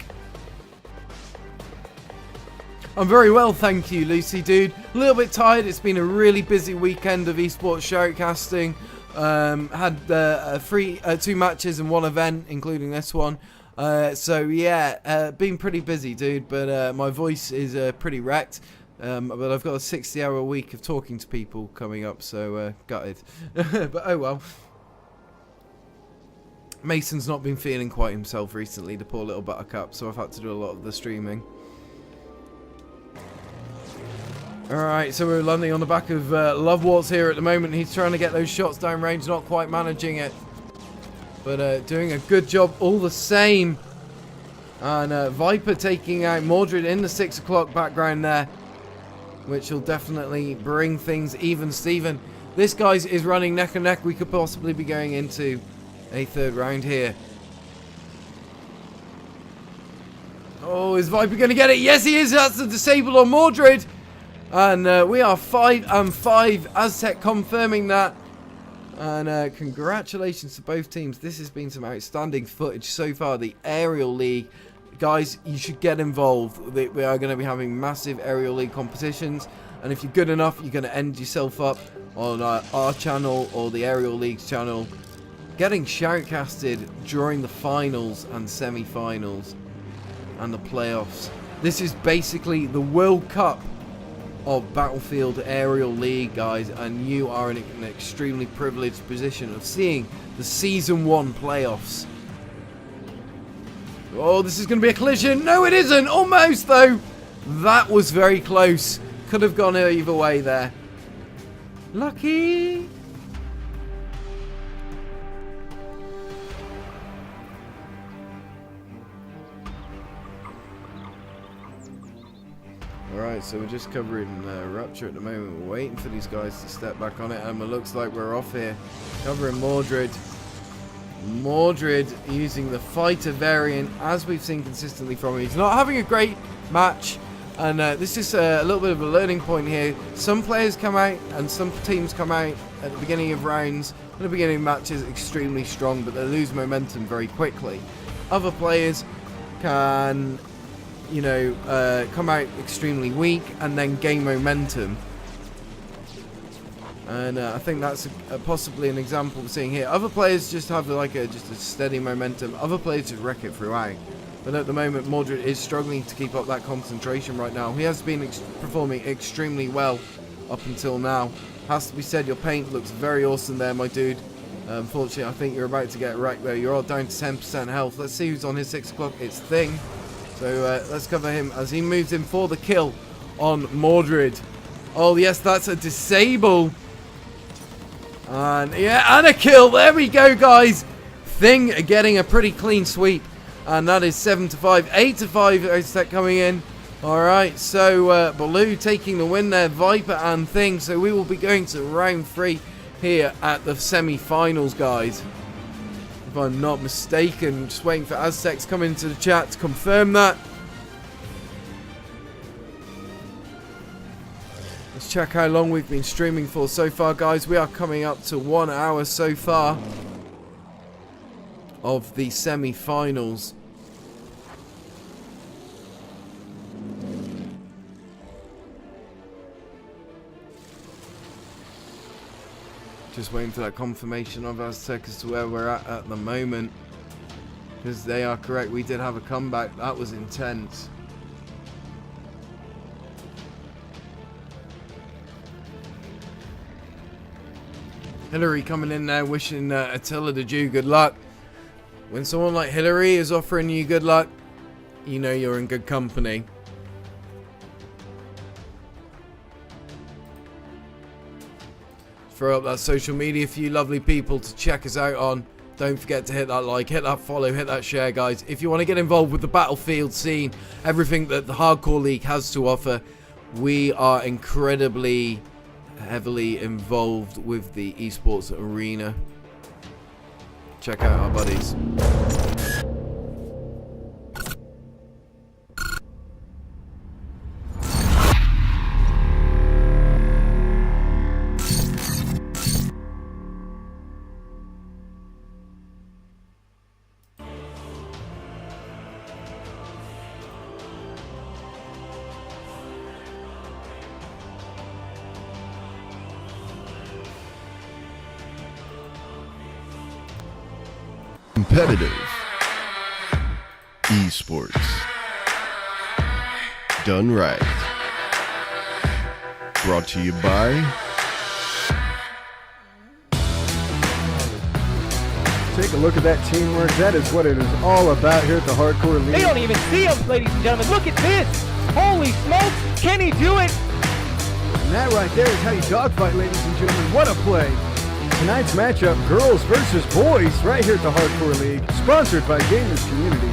I'm very well, thank you, Lucy, dude. A little bit tired. It's been a really busy weekend of esports shoutcasting. Had 2 matches and 1 event, including this one. So yeah, been pretty busy, dude. But my voice is pretty wrecked. But I've got a 60-hour week of talking to people coming up, so gutted. But oh well. Mason's not been feeling quite himself recently, the poor little buttercup. So I've had to do a lot of the streaming. Alright, so we're landing on the back of Lovewarts here at the moment. He's trying to get those shots down range, not quite managing it. But doing a good job all the same. And Viper taking out Mordred in the 6 o'clock background there, which will definitely bring things even Steven. This guy is running neck and neck. We could possibly be going into a 3rd round here. Oh, is Viper going to get it? Yes, he is. That's the disable on Mordred. And we are 5-5. Aztec confirming that. And congratulations to both teams. This has been some outstanding footage so far. The Aerial League. Guys, you should get involved. We are going to be having massive Aerial League competitions. And if you're good enough, you're going to end yourself up on our channel or the Aerial League's channel. Getting shoutcasted during the finals and semi-finals and the playoffs. This is basically the World Cup of Battlefield Aerial League, guys, and you are in an extremely privileged position of seeing the Season 1 playoffs. Oh, this is going to be a collision. No, it isn't. Almost, though. That was very close. Could have gone either way there. Lucky. Alright, so we're just covering Rupture at the moment. We're waiting for these guys to step back on it, and it looks like we're off here. Covering Mordred. Mordred using the fighter variant, as we've seen consistently from him. He's not having a great match, and this is a little bit of a learning point here. Some players come out, and some teams come out at the beginning of rounds, at the beginning of matches, extremely strong, but they lose momentum very quickly. Other players can, you know, come out extremely weak and then gain momentum. And I think that's possibly an example we're seeing here. Other players just have like just a steady momentum. Other players just wreck it throughout. But at the moment, Mordred is struggling to keep up that concentration right now. He has been performing extremely well up until now. Has to be said, your paint looks very awesome there, my dude. Unfortunately, I think you're about to get wrecked though. You're all down to 10% health. Let's see who's on his 6 o'clock. It's Thing. So let's cover him as he moves in for the kill on Mordred. Oh yes, that's a disable. And yeah, and a kill. There we go, guys. Thing getting a pretty clean sweep. And that is 7-5. 8-5 Aztec coming in. Alright, so Baloo taking the win there. Viper and Thing. So we will be going to round 3 here at the semi-finals, guys. If I'm not mistaken. Just waiting for Aztec to come into the chat to confirm that. Let's check how long we've been streaming for so far, guys. We are coming up to 1 hour so far of the semi-finals. Just waiting for that confirmation of Aztec as to where we're at the moment. Because they are correct, we did have a comeback. That was intense. Hillary coming in there wishing Attila the Jew good luck. When someone like Hillary is offering you good luck, you know you're in good company. Throw up that social media for you lovely people to check us out on. Don't forget to hit that like, hit that follow, hit that share, guys. If you want to get involved with the Battlefield scene, everything that the Hardcore League has to offer, we are incredibly heavily involved with the esports arena. Check out our buddies. Competitive esports done right. Brought to you by Take a look at that teamwork. That is what it is all about here at the Hardcore League. They don't even see him, ladies and gentlemen. Look at this. Holy smokes. Can he do it? And that right there is how you dogfight, ladies and gentlemen. What a play. Tonight's matchup, girls versus boys, right here at the Hardcore League, sponsored by Gamers Community.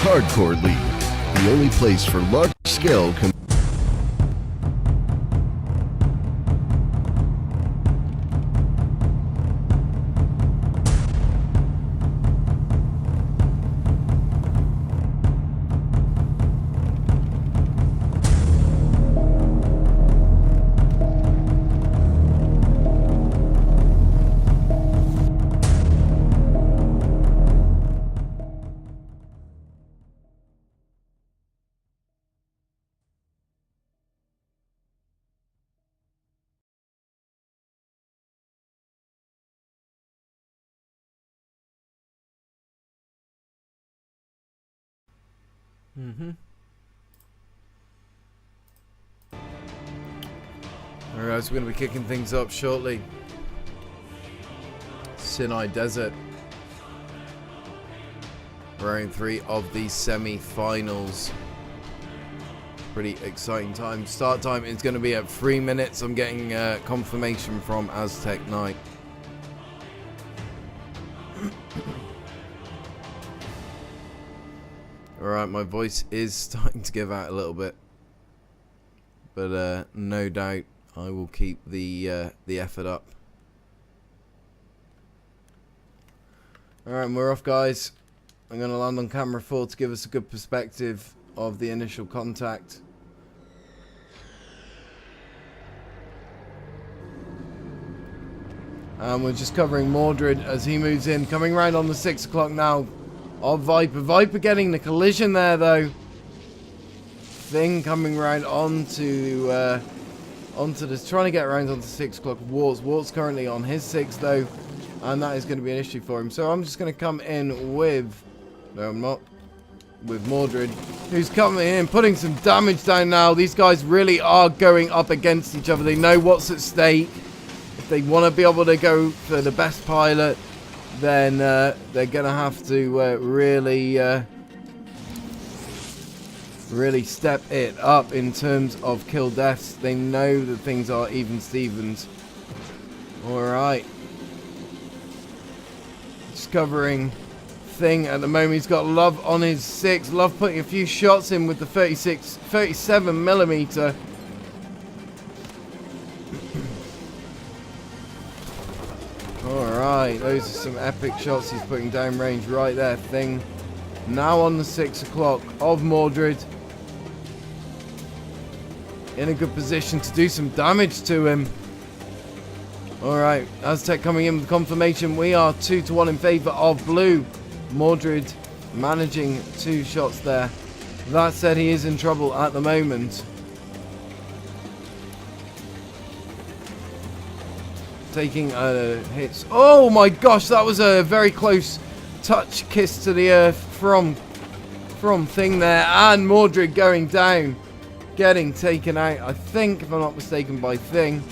Hardcore League, the only place for large-scale Alright, so we're going to be kicking things up shortly. Sinai Desert. Round 3 of the semi-finals. Pretty exciting time. Start time is going to be at 3 minutes. I'm getting confirmation from Aztec Knight. Alright, my voice is starting to give out a little bit. But no doubt I will keep the effort up. Alright, we're off, guys. I'm going to land on camera 4 to give us a good perspective of the initial contact. And we're just covering Mordred as he moves in. Coming round on the 6 o'clock now of Viper. Viper getting the collision there, though. Thing coming round onto this, trying to get around onto 6 o'clock. Wart's currently on his 6, though, and that is going to be an issue for him. So I'm just going to come in with, no I'm not, with Mordred, who's coming in, putting some damage down now. These guys really are going up against each other. They know what's at stake. If they want to be able to go for the best pilot, then they're going to have to really step it up in terms of kill deaths. They know that things are even Stevens. Alright. Discovering Thing at the moment. He's got Love on his 6. Love putting a few shots in with the 37mm. Alright, those are some epic shots he's putting down range right there. Thing now on the 6 o'clock of Mordred. in a good position to do some damage to him. Alright, Aztec coming in with confirmation. We are 2-1 in favour of blue. Mordred managing 2 shots there. That said, he is in trouble at the moment. Taking hits. Oh my gosh, that was a very close touch kiss to the earth from Thing there. And Mordred going down. Getting taken out, I think, if I'm not mistaken, by Thing.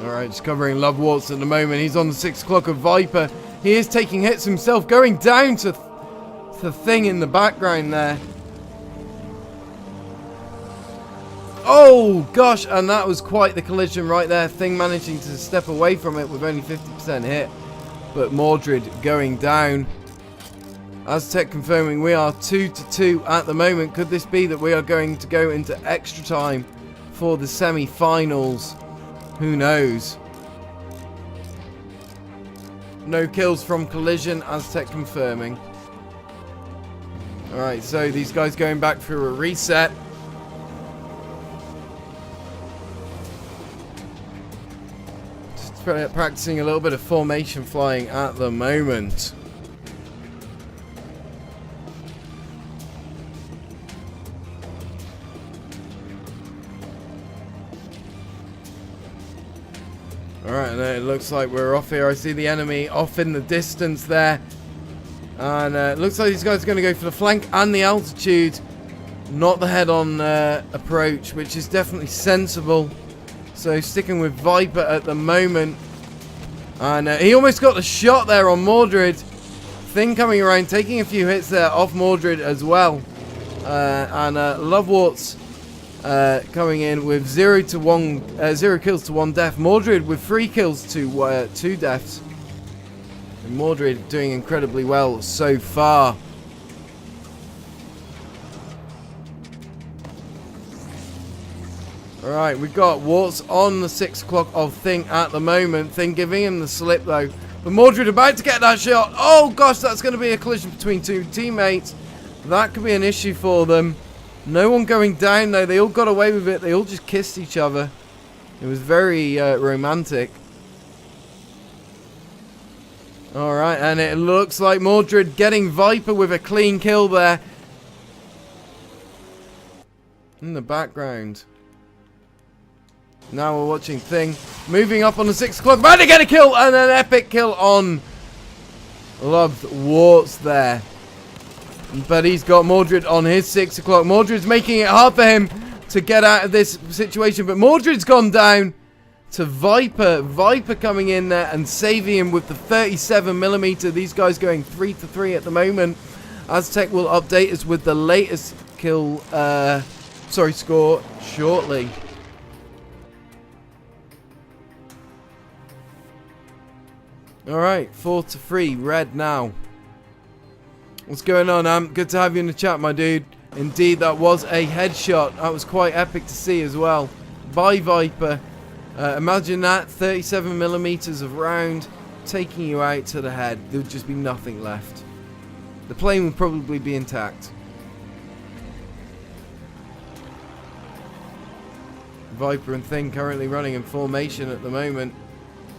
Alright, just covering Lovewarts at the moment. He's on the 6 o'clock of Viper. He is taking hits himself, going down to the Thing in the background there. Oh gosh, and that was quite the collision right there. Thing managing to step away from it with only 50% hit. But Mordred going down. Aztec confirming we are 2-2 at the moment. Could this be that we are going to go into extra time for the semi-finals? Who knows? No kills from collision, Aztec confirming. Alright, so these guys going back for a reset. Just practicing a little bit of formation flying at the moment. Alright, and it looks like we're off here. I see the enemy off in the distance there. And it looks like these guys are going to go for the flank and the altitude. Not the head-on approach, which is definitely sensible. So sticking with Viper at the moment. And he almost got the shot there on Mordred. Thing coming around, taking a few hits there off Mordred as well. And Lovewarts coming in with 0 kills to 1 death. Mordred with 3 kills to 2 deaths. And Mordred doing incredibly well so far. Alright, we've got Warts on the 6 o'clock of Thing at the moment. Thing giving him the slip though. But Mordred about to get that shot. Oh gosh, that's going to be a collision between 2 teammates. That could be an issue for them. No one going down though. They all got away with it. They all just kissed each other. It was very romantic. Alright, and it looks like Mordred getting Viper with a clean kill there. In the background. Now we're watching Thing moving up on the 6 o'clock. About to get a kill and an epic kill on Lovewarts there. But he's got Mordred on his 6 o'clock. Mordred's making it hard for him to get out of this situation. But Mordred's gone down to Viper. Viper coming in there and saving him with the 37mm. These guys going 3-3 at the moment. Aztec will update us with the latest kill, score shortly. Alright, 4-3, red now. What's going on, Am? Good to have you in the chat, my dude. Indeed, that was a headshot. That was quite epic to see as well. By Viper. Imagine that, 37mm of round taking you out to the head. There would just be nothing left. The plane would probably be intact. Viper and Thing currently running in formation at the moment.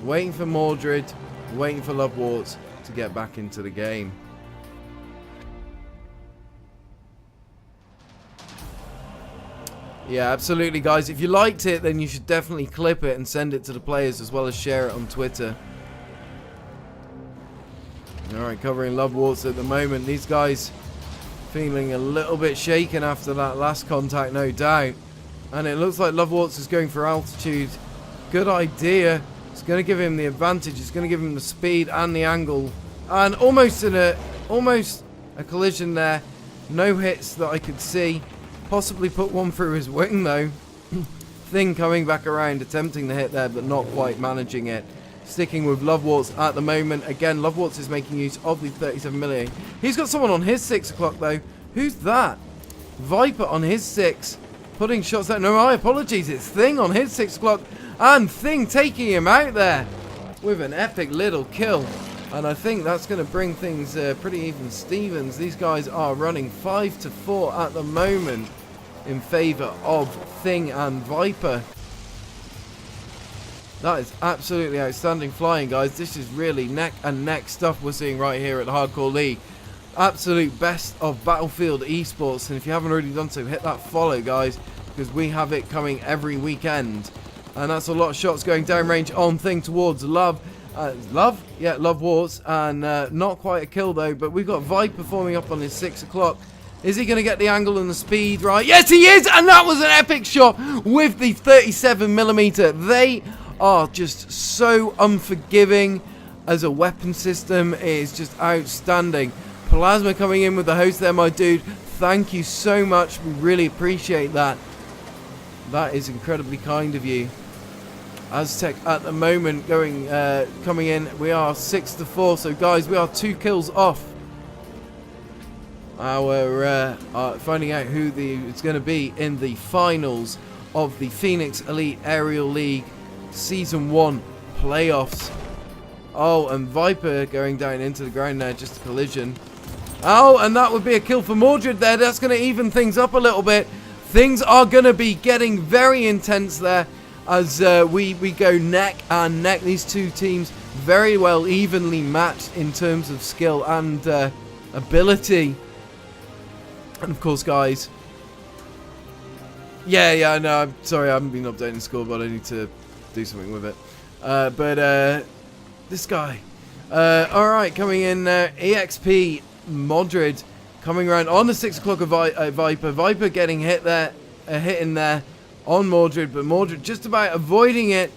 Waiting for Mordred, waiting for Lovewarts to get back into the game. Yeah, absolutely, guys. If you liked it, then you should definitely clip it and send it to the players as well as share it on Twitter. Alright, covering Lovewarts at the moment. These guys feeling a little bit shaken after that last contact, no doubt. And it looks like Lovewarts is going for altitude. Good idea. It's going to give him the advantage. It's going to give him the speed and the angle. And almost a collision there. No hits that I could see. Possibly put one through his wing though. Thing coming back around, attempting the hit there, but not quite managing it. Sticking with Lovewarts at the moment. Again, Lovewarts is making use of the 37mm. He's got someone on his 6 o'clock though. Who's that? Viper on his 6, putting shots out. No, my apologies. It's Thing on his 6 o'clock. And Thing taking him out there with an epic little kill. And I think that's going to bring things pretty even Stevens. These guys are running 5-4 at the moment in favour of Thing and Viper. That is absolutely outstanding flying, guys. This is really neck and neck stuff we're seeing right here at the Hardcore League. Absolute best of Battlefield Esports. And if you haven't already done so, hit that follow, guys, because we have it coming every weekend. And that's a lot of shots going downrange on Thing towards Love. Love? Yeah, Love Wars. And not quite a kill, though. But we've got Viper forming up on his 6 o'clock. Is he going to get the angle and the speed right? Yes, he is! And that was an epic shot with the 37mm. They are just so unforgiving as a weapon system. It is just outstanding. Plasma coming in with the host there, my dude. Thank you so much. We really appreciate that. That is incredibly kind of you. Aztec at the moment coming in. We are 6-4. So guys, we are 2 kills off our finding out who it's going to be in the finals of the Phoenix Elite Aerial League Season 1 playoffs. Oh, and Viper going down into the ground there, just a collision. Oh, and that would be a kill for Mordred there. That's going to even things up a little bit. Things are going to be getting very intense there as we go neck and neck. These two teams very well evenly matched in terms of skill and ability. And of course, guys. Yeah, I know. I'm sorry, I haven't been updating the scoreboard. I need to do something with it. But this guy. Alright, coming in EXP Mordred coming around on the 6 o'clock of Viper. Viper getting hit there, hit in there on Mordred, but Mordred just about avoiding it.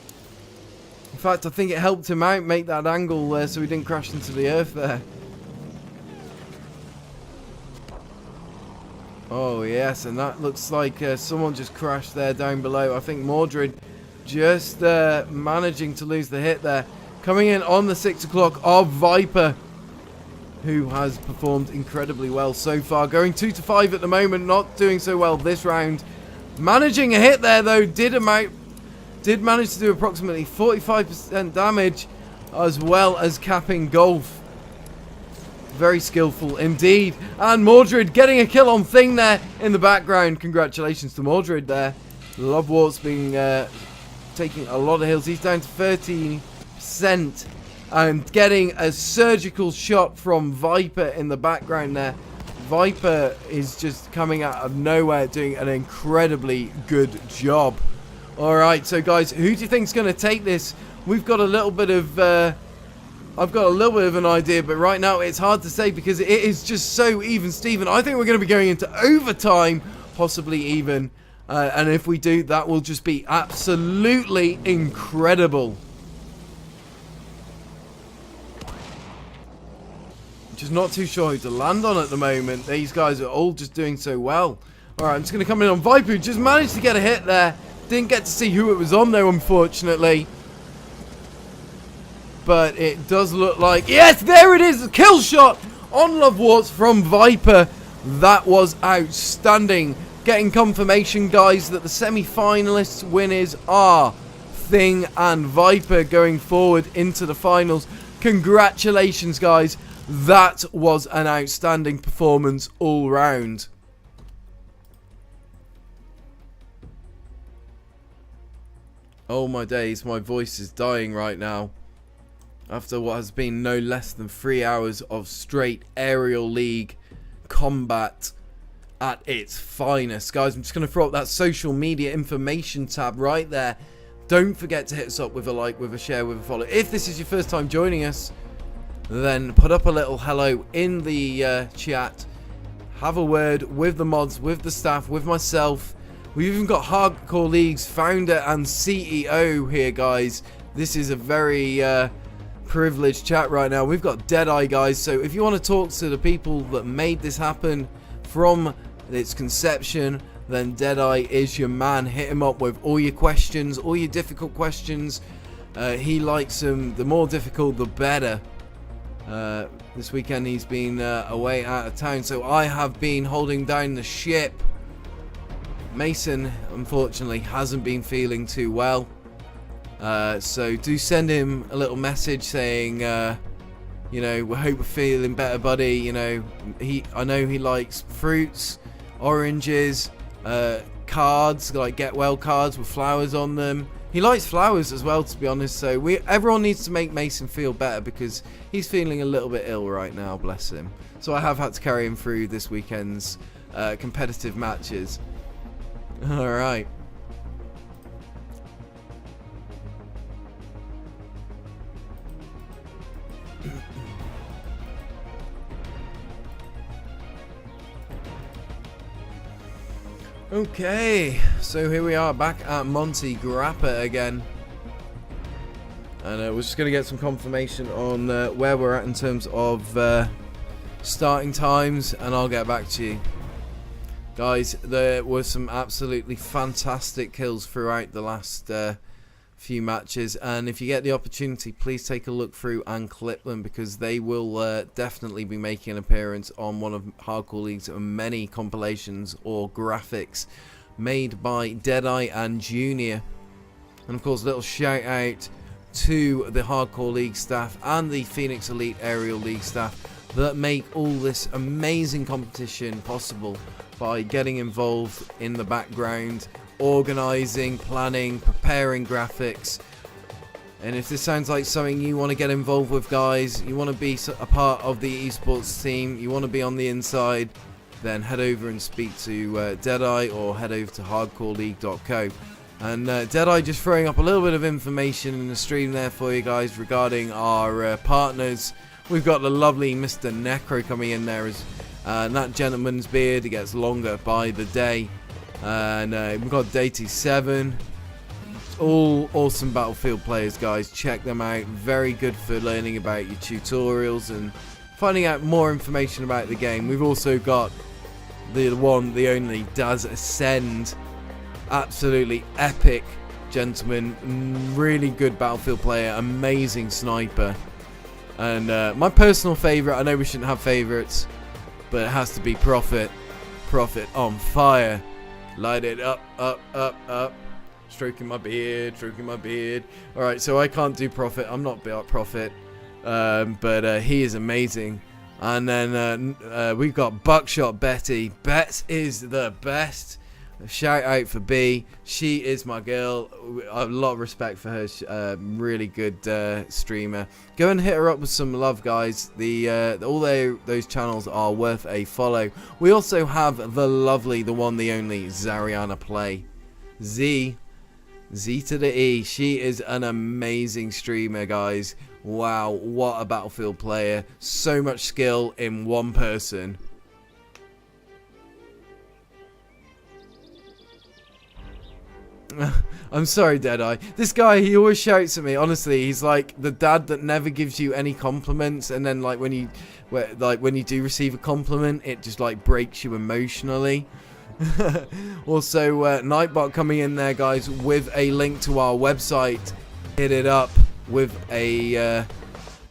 In fact, I think it helped him out make that angle there so he didn't crash into the earth there. Oh yes, and that looks like someone just crashed there down below. I think Mordred just managing to lose the hit there. Coming in on the 6 o'clock of Viper, who has performed incredibly well so far. Going 2-5 at the moment, not doing so well this round. Managing a hit there though, did manage to do approximately 45% damage, as well as capping Golf. Very skillful indeed. And Mordred getting a kill on Thing there in the background. Congratulations to Mordred there. Love Wart's being taking a lot of hills. He's down to 13% and getting a surgical shot from Viper in the background there. Viper is just coming out of nowhere doing an incredibly good job. Alright, so guys, who do you think is going to take this? We've got a little bit of I've got a little bit of an idea, but right now it's hard to say because it is just so even Steven. I think we're going to be going into overtime, possibly even. And if we do, that will just be absolutely incredible. Just not too sure who to land on at the moment. These guys are all just doing so well. Alright, I'm just going to come in on Viper, who just managed to get a hit there. Didn't get to see who it was on though, unfortunately. But it does look like... Yes, there it is! A kill shot on Love Warts from Viper. That was outstanding. Getting confirmation, guys, that the semi-finalists winners are Thing and Viper going forward into the finals. Congratulations, guys. That was an outstanding performance all round. Oh my days, my voice is dying right now. After what has been no less than 3 hours of straight aerial league combat at its finest. Guys, I'm just going to throw up that social media information tab right there. Don't forget to hit us up with a like, with a share, with a follow. If this is your first time joining us, then put up a little hello in the chat. Have a word with the mods, with the staff, with myself. We've even got Hardcore League's founder and CEO here, guys. This is a very privileged chat right now. We've got Deadeye, guys, so if you want to talk to the people that made this happen from its conception, then Deadeye is your man. Hit him up with all your questions, all your difficult questions. He likes them, the more difficult the better. This weekend he's been away out of town, so I have been holding down the ship Mason, unfortunately, hasn't been feeling too well. So do send him a little message saying, you know, we hope we're feeling better, buddy. You know, I know he likes fruits, oranges, cards, like get well cards with flowers on them. He likes flowers as well, to be honest. So everyone needs to make Mason feel better because he's feeling a little bit ill right now, bless him. So I have had to carry him through this weekend's competitive matches. All right. Okay, so here we are back at Monte Grappa again, and we're just going to get some confirmation on where we're at in terms of starting times, and I'll get back to you. Guys, there were some absolutely fantastic kills throughout the last few matches, and if you get the opportunity, please take a look through and clip them, because they will definitely be making an appearance on one of Hardcore League's many compilations or graphics made by Deadeye and Junior. And of course, a little shout out to the Hardcore League staff and the Phoenix Elite Aerial League staff that make all this amazing competition possible by getting involved in the background, organising, planning, preparing graphics. And if this sounds like something you want to get involved with, guys, you want to be a part of the esports team, you want to be on the inside, then head over and speak to Deadeye, or head over to hardcoreleague.co. And Deadeye just throwing up a little bit of information in the stream there for you guys regarding our partners. We've got the lovely Mr. Necro coming in there, as that gentleman's beard, it gets longer by the day. And we've got Daty7. All awesome Battlefield players, guys. Check them out. Very good for learning about your tutorials and finding out more information about the game. We've also got the one, the only, Does Ascend. Absolutely epic gentleman. Really good Battlefield player. Amazing sniper. And my personal favourite, I know we shouldn't have favourites, but it has to be Prophet. Prophet on fire. Light it up, up, up, up. Stroking my beard, stroking my beard. Alright, so I can't do Prophet. I'm not Prophet. But he is amazing. And then we've got Buckshot Betty. Bet is the best. Shout out for B. She is my girl. I have a lot of respect for her. Really good streamer. Go and hit her up with some love, guys. All those channels are worth a follow. We also have the lovely, the one, the only Zariana Play. Z to the E. She is an amazing streamer, guys. Wow, what a Battlefield player. So much skill in one person. I'm sorry, Deadeye. This guy, he always shouts at me. Honestly, he's like the dad that never gives you any compliments, and then like when you do receive a compliment, it just like breaks you emotionally. Also, Nightbot coming in there, guys, with a link to our website. Hit it up with a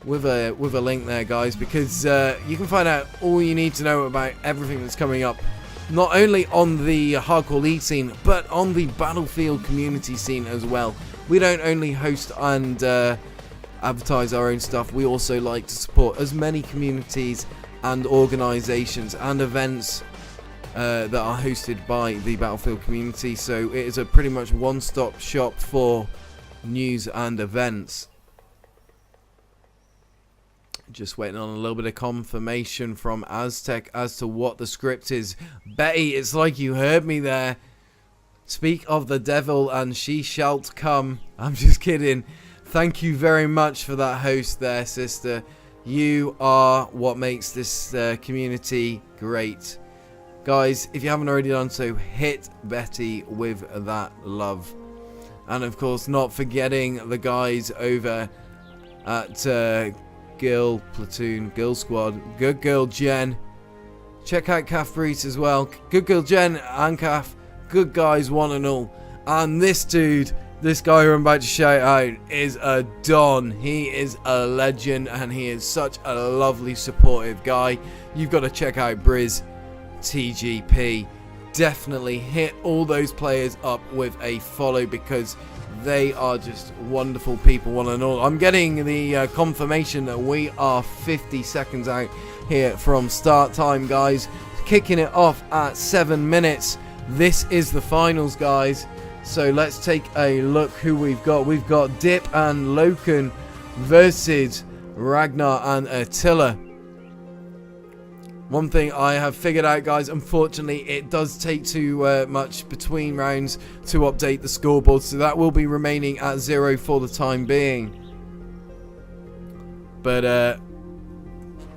link there, guys, because you can find out all you need to know about everything that's coming up. Not only on the Hardcore League scene, but on the Battlefield community scene as well. We don't only host and advertise our own stuff, we also like to support as many communities and organisations and events that are hosted by the Battlefield community. So it is a pretty much one-stop shop for news and events. Just waiting on a little bit of confirmation from Aztec as to what the script is. Betty, it's like you heard me there. Speak of the devil and she shalt come. I'm just kidding. Thank you very much for that host there, sister. You are what makes this community great. Guys, if you haven't already done so, hit Betty with that love. And of course, not forgetting the guys over at Girl Platoon, Girl Squad, Good Girl Jen. Check out Calf Breeze as well. Good Girl Jen and Calf, good guys one and all. And this dude, this guy who I'm about to shout out, is a Don. He is a legend and he is such a lovely, supportive guy. You've got to check out Briz TGP. definitely hit all those players up with a follow, because they are just wonderful people, one and all. I'm getting the confirmation that we are 50 seconds out here from start time, guys. Kicking it off at 7 minutes. This is the finals, guys. So let's take a look who we've got. We've got Dip and Loken versus Ragnar and Attila. One thing I have figured out, guys, unfortunately it does take too much between rounds to update the scoreboard, so that will be remaining at 0 for the time being. But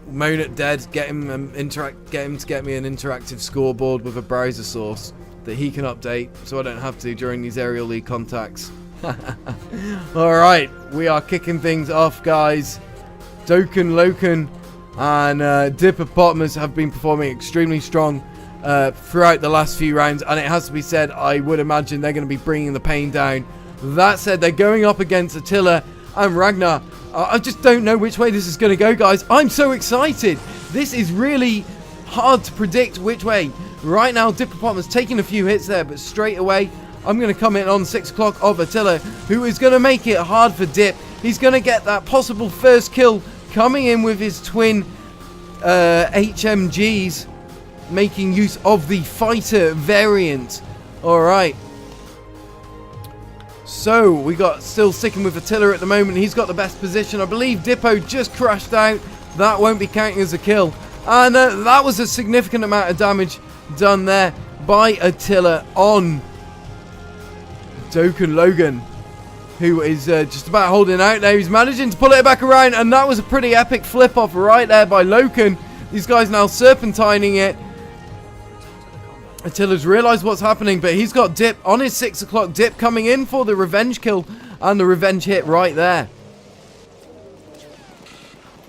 moan at Dead, get him to get me an interactive scoreboard with a browser source that he can update, so I don't have to during these aerial league contacts. Alright, we are kicking things off, guys. Dokkan, Loken and Dippopotamus have been performing extremely strong throughout the last few rounds, and it has to be said, I would imagine they're going to be bringing the pain down. That said, they're going up against Attila and Ragnar. I just don't know which way this is going to go, guys. I'm so excited. This is really hard to predict which way. Right now, Dippopotamus taking a few hits there, but straight away, I'm going to come in on 6 o'clock of Attila, who is going to make it hard for Dip. He's going to get that possible first kill, coming in with his twin HMGs, making use of the fighter variant. Alright. So, we got still sticking with Attila at the moment. He's got the best position. I believe Dippo just crashed out. That won't be counting as a kill. And that was a significant amount of damage done there by Attila on Dokkan Logan, who is just about holding out now. He's managing to pull it back around, and that was a pretty epic flip off right there by Loken. These guys now serpentining it. Attila's realised what's happening, but he's got Dip on his 6 o'clock. Dip coming in for the revenge kill and the revenge hit right there.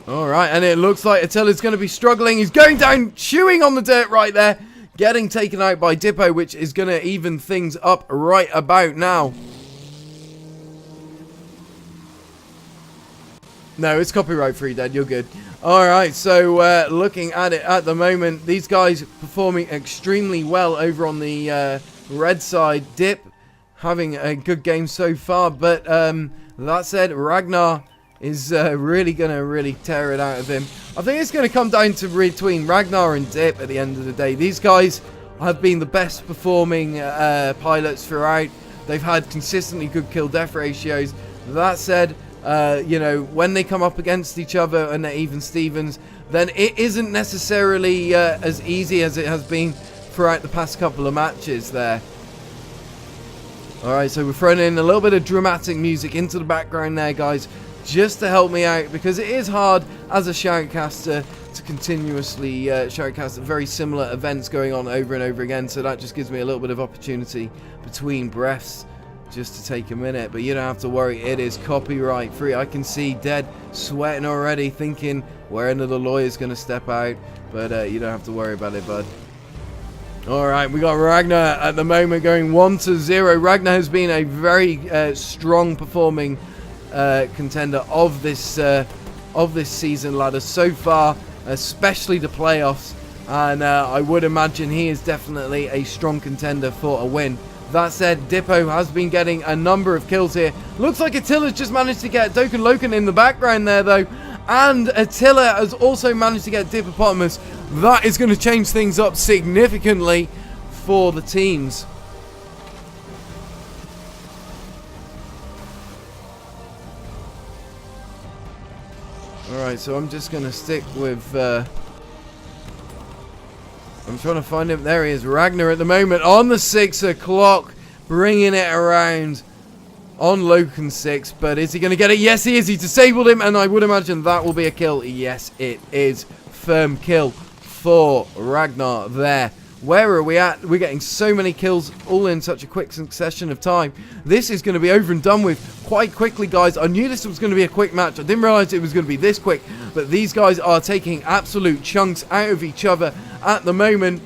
Alright, and it looks like Attila's going to be struggling. He's going down, chewing on the dirt right there. Getting taken out by Dippo, which is going to even things up right about now. No, it's copyright free, Dad. You're good. Alright, so looking at it at the moment, these guys performing extremely well over on the red side. Dip having a good game so far, but that said, Ragnar is really going to tear it out of him. I think it's going to come down to between Ragnar and Dip at the end of the day. These guys have been the best performing pilots throughout. They've had consistently good kill-death ratios. That said, you know, when they come up against each other and they're even Stevens, then it isn't necessarily as easy as it has been throughout the past couple of matches there. Alright, so we're throwing in a little bit of dramatic music into the background there, guys, just to help me out, because it is hard as a shoutcaster to continuously shoutcast very similar events going on over and over again, so that just gives me a little bit of opportunity between breaths just to take a minute. But you don't have to worry, it is copyright free. I can see Dead sweating already, thinking where another lawyer's going to step out, but you don't have to worry about it, bud. Alright, we got Ragnar at the moment going 1-0. Ragnar has been a very strong performing contender of this season ladder so far, especially the playoffs, and I would imagine he is definitely a strong contender for a win. That said, Dippo has been getting a number of kills here. Looks like Attila's just managed to get Dokkan Loken in the background there, though. And Attila has also managed to get Dippopotamus. That is going to change things up significantly for the teams. Alright, so I'm just going to stick with... I'm trying to find him. There he is. Ragnar at the moment on the 6 o'clock, bringing it around on Loken 6. But is he going to get it? Yes, he is. He disabled him, and I would imagine that will be a kill. Yes, it is. Firm kill for Ragnar there. Where are we at? We're getting so many kills all in such a quick succession of time. This is going to be over and done with quite quickly, guys. I knew this was going to be a quick match. I didn't realize it was going to be this quick. But these guys are taking absolute chunks out of each other at the moment.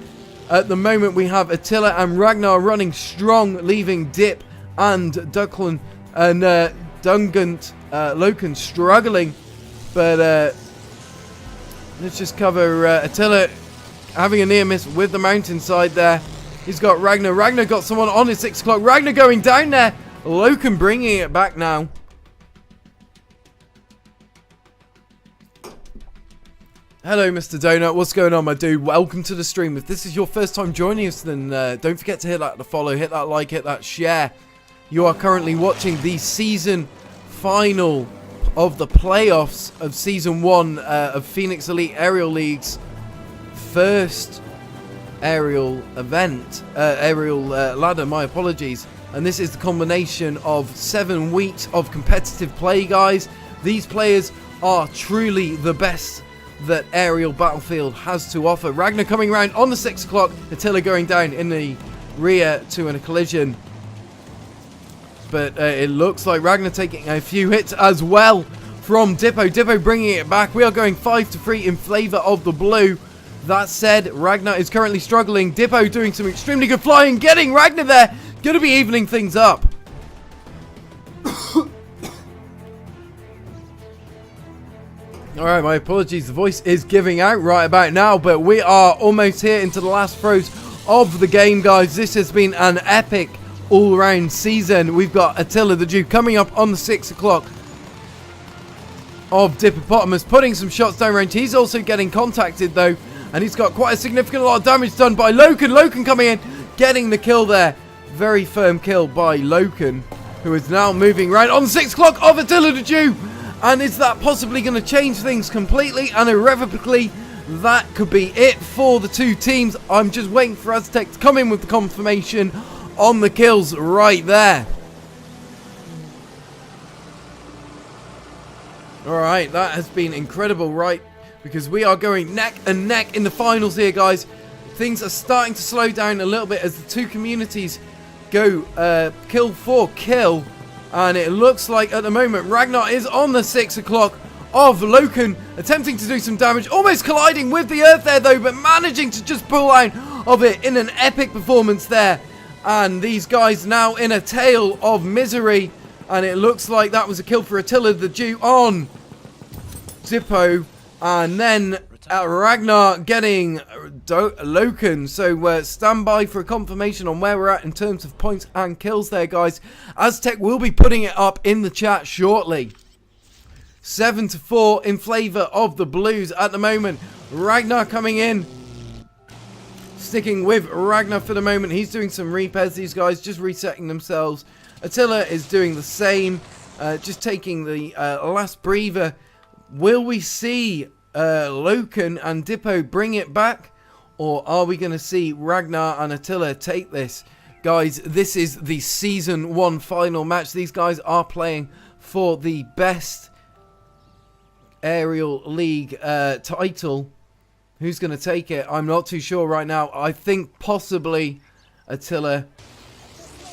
At the moment, we have Attila and Ragnar running strong, leaving Dip and Dokkan and Dungant Loken struggling. But let's just cover Attila having a near miss with the mountainside there. He's got Ragnar. Ragnar got someone on his 6 o'clock. Ragnar going down there. Loken bringing it back now. Hello, Mr. Donut. What's going on, my dude? Welcome to the stream. If this is your first time joining us, then don't forget to hit that follow, hit that like, hit that share. You are currently watching the season final of the playoffs of Season 1 of Phoenix Elite Aerial League's first aerial event, aerial ladder, my apologies. And this is the combination of 7 weeks of competitive play, guys. These players are truly the best that Aerial Battlefield has to offer. Ragnar coming around on the 6 o'clock. Attila going down in the rear to a collision. But it looks like Ragnar taking a few hits as well from Dippo. Dippo bringing it back. We are going 5-3 in favour of the blue. That said, Ragnar is currently struggling. Dippo doing some extremely good flying. Getting Ragnar there. Going to be evening things up. Alright, my apologies, the voice is giving out right about now, but we are almost here into the last throws of the game, guys. This has been an epic all-round season. We've got Attila the Jew coming up on the 6 o'clock of Dippopotamus, putting some shots down range. He's also getting contacted, though, and he's got quite a significant lot of damage done by Loken. Loken coming in, getting the kill there. Very firm kill by Loken, who is now moving right on the 6 o'clock of Attila the Jew. And is that possibly going to change things completely and irrevocably? That could be it for the two teams. I'm just waiting for Aztec to come in with the confirmation on the kills right there. Alright, that has been incredible, right? Because we are going neck and neck in the finals here, guys. Things are starting to slow down a little bit as the two communities go kill for kill. And it looks like at the moment Ragnar is on the 6 o'clock of Loken, attempting to do some damage, almost colliding with the earth there though, but managing to just pull out of it in an epic performance there. And these guys now in a tale of misery, and it looks like that was a kill for Attila the Jew on Dippo, and then Ragnar getting Loken. So stand by for a confirmation on where we're at in terms of points and kills there, guys. Aztec will be putting it up in the chat shortly. 7-4 in favour of the Blues at the moment. Ragnar coming in. Sticking with Ragnar for the moment. He's doing some repairs. These guys just resetting themselves. Attila is doing the same. Just taking the last breather. Will we see Loken and Dippo bring it back, or are we going to see Ragnar and Attila take this? Guys, this is the Season 1 final match. These guys are playing for the best Aerial League title. Who's going to take it? I'm not too sure right now. I think possibly Attila,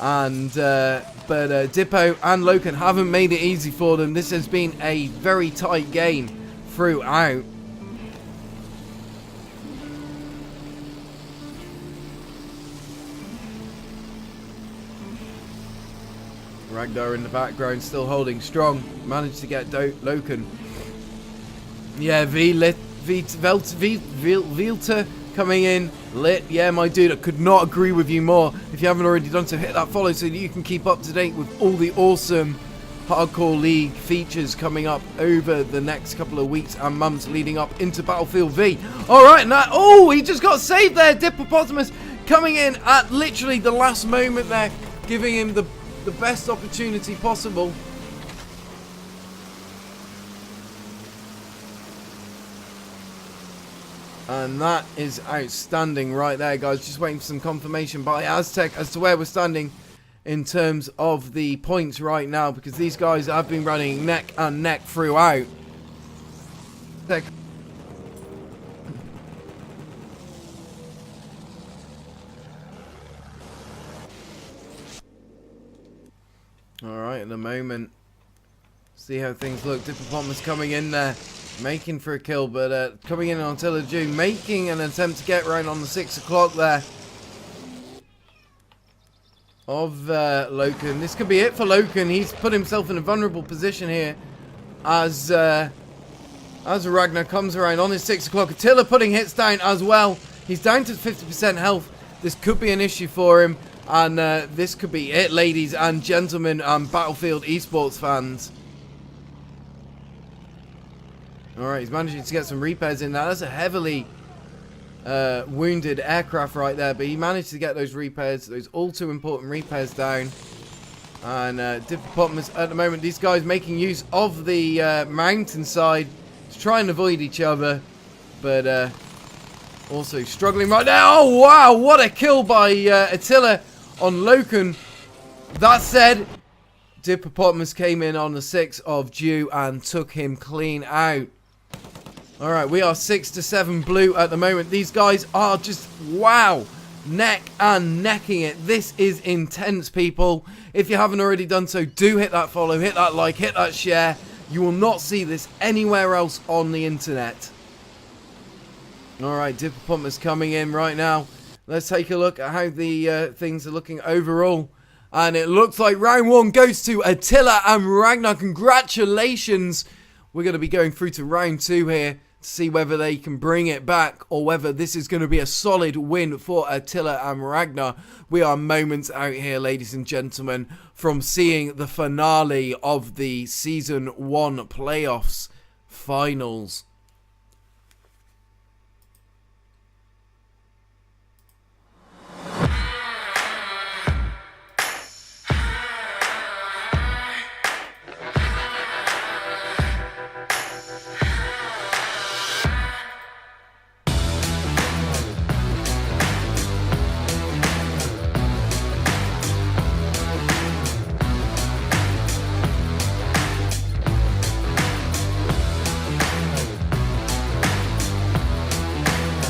and but Dippo and Loken haven't made it easy for them. This has been a very tight game throughout. Ragnar in the background still holding strong. Managed to get Loken. Yeah, Vilta coming in. Lit. Yeah, my dude, I could not agree with you more. If you haven't already done so, hit that follow so that you can keep up to date with all the awesome Hardcore League features coming up over the next couple of weeks and months leading up into Battlefield V. Alright, and that... Oh, he just got saved there. Dippopotamus coming in at literally the last moment there, giving him the best opportunity possible. And that is outstanding right there, guys. Just waiting for some confirmation by Aztec as to where we're standing in terms of the points right now, because these guys have been running neck and neck throughout. Alright, at the moment, see how things look. Dippopotamus coming in there, making for a kill, but coming in on Attila the Jew, making an attempt to get right on the 6 o'clock there of Loken. This could be it for Loken. He's put himself in a vulnerable position here as Ragnar comes around on his 6 o'clock. Attila putting hits down as well. He's down to 50% health. This could be an issue for him. And this could be it, ladies and gentlemen, Battlefield esports fans. Alright, he's managing to get some repairs in now. That's a heavily wounded aircraft right there. But he managed to get those repairs, those all too important repairs down. And Diplopotamus at the moment, these guys making use of the mountainside to try and avoid each other. But also struggling right now. Oh, wow, what a kill by Attila on Loken. That said, Diplopotamus came in on the 6th of June and took him clean out. Alright, we are 6-7 blue at the moment. These guys are just, wow, neck and necking it. This is intense, people. If you haven't already done so, do hit that follow, hit that like, hit that share. You will not see this anywhere else on the internet. Alright, Diplopotamus coming in right now. Let's take a look at how the things are looking overall. And it looks like round 1 goes to Attila and Ragnar. Congratulations. We're going to be going through to round 2 here to see whether they can bring it back or whether this is going to be a solid win for Attila and Ragnar. We are moments out here, ladies and gentlemen, from seeing the finale of the Season 1 playoffs finals.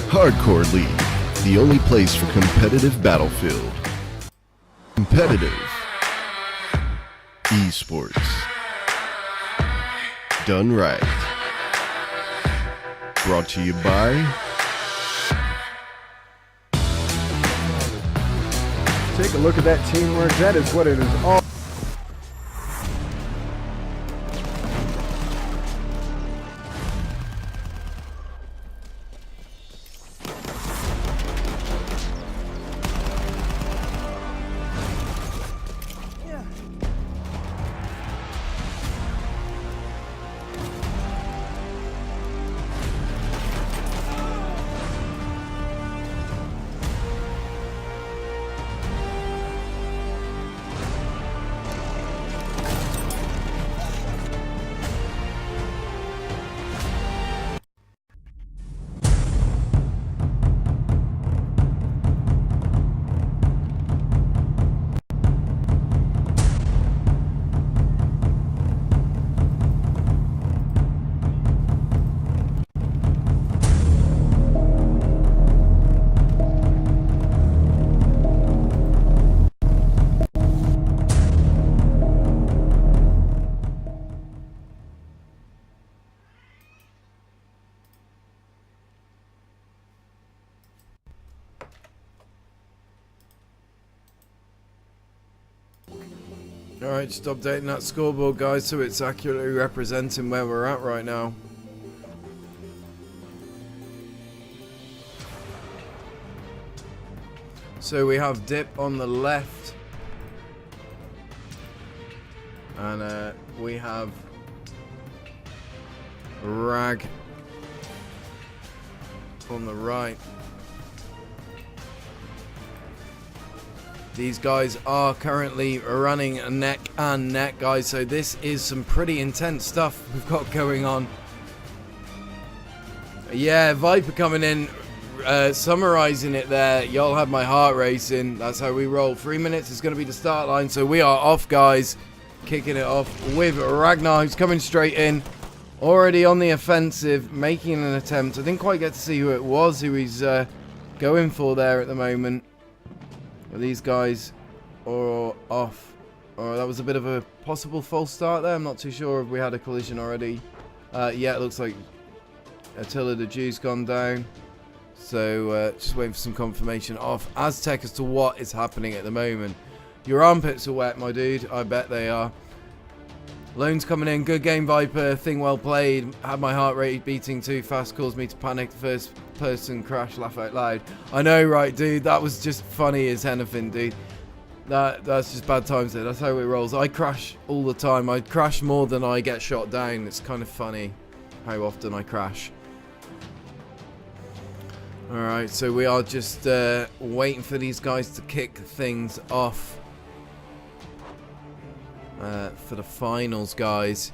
Hardcore League, the only place for competitive Battlefield. Competitive esports. Done right. Brought to you by Take a look at that teamwork. That is what it is all. Alright, just updating that scoreboard, guys, so it's accurately representing where we're at right now. So we have Dip on the left. And we have Rag on the right. These guys are currently running neck and neck, guys, so this is some pretty intense stuff we've got going on. Yeah, Viper coming in, summarizing it there. Y'all have my heart racing. That's how we roll. 3 minutes is going to be the start line, so we are off, guys. Kicking it off with Ragnar, who's coming straight in. Already on the offensive, making an attempt. I didn't quite get to see who it was, who he's going for there at the moment. These guys are off. Oh, that was a bit of a possible false start there. I'm not too sure if we had a collision already. Yeah, it looks like Attila the Jew's gone down. So just waiting for some confirmation off Aztec as to what is happening at the moment. Your armpits are wet, my dude. I bet they are. Loans coming in. Good game, Viper. Thing well played. Had my heart rate beating too fast. Caused me to panic. The first person crash. Laugh out loud. I know, right, dude? That was just funny as anything, dude. That's just bad times there. That's how it rolls. I crash all the time. I crash more than I get shot down. It's kind of funny how often I crash. Alright, so we are just waiting for these guys to kick things off for the finals, guys.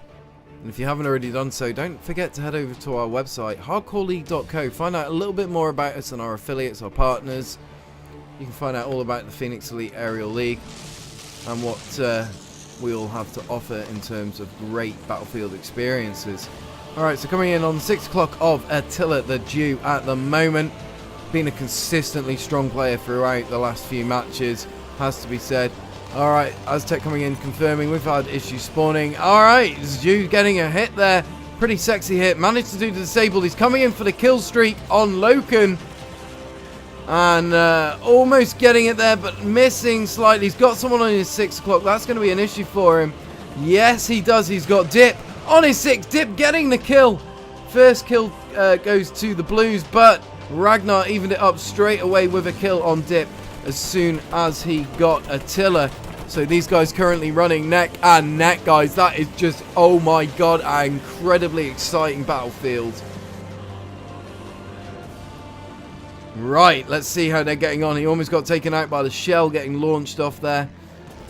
And if you haven't already done so, don't forget to head over to our website, hardcoreleague.co. Find out a little bit more about us and our affiliates, our partners. You can find out all about the Phoenix Elite Aerial League and what we all have to offer in terms of great Battlefield experiences. Alright, so coming in on 6 o'clock of Attila the Jew at the moment. Been a consistently strong player throughout the last few matches, has to be said. Alright, Aztec coming in, confirming we've had issues spawning. Alright, Jew getting a hit there. Pretty sexy hit. Managed to do the disabled. He's coming in for the kill streak on Loken. And almost getting it there, but missing slightly. He's got someone on his 6 o'clock. That's going to be an issue for him. Yes, he does. He's got Dip on his 6. Dip getting the kill. First kill goes to the Blues, but Ragnar evened it up straight away with a kill on Dip as soon as he got Attila. So these guys currently running neck and neck, guys. That is just, oh my god, an incredibly exciting battlefield. Right, let's see how they're getting on. He almost got taken out by the shell getting launched off there.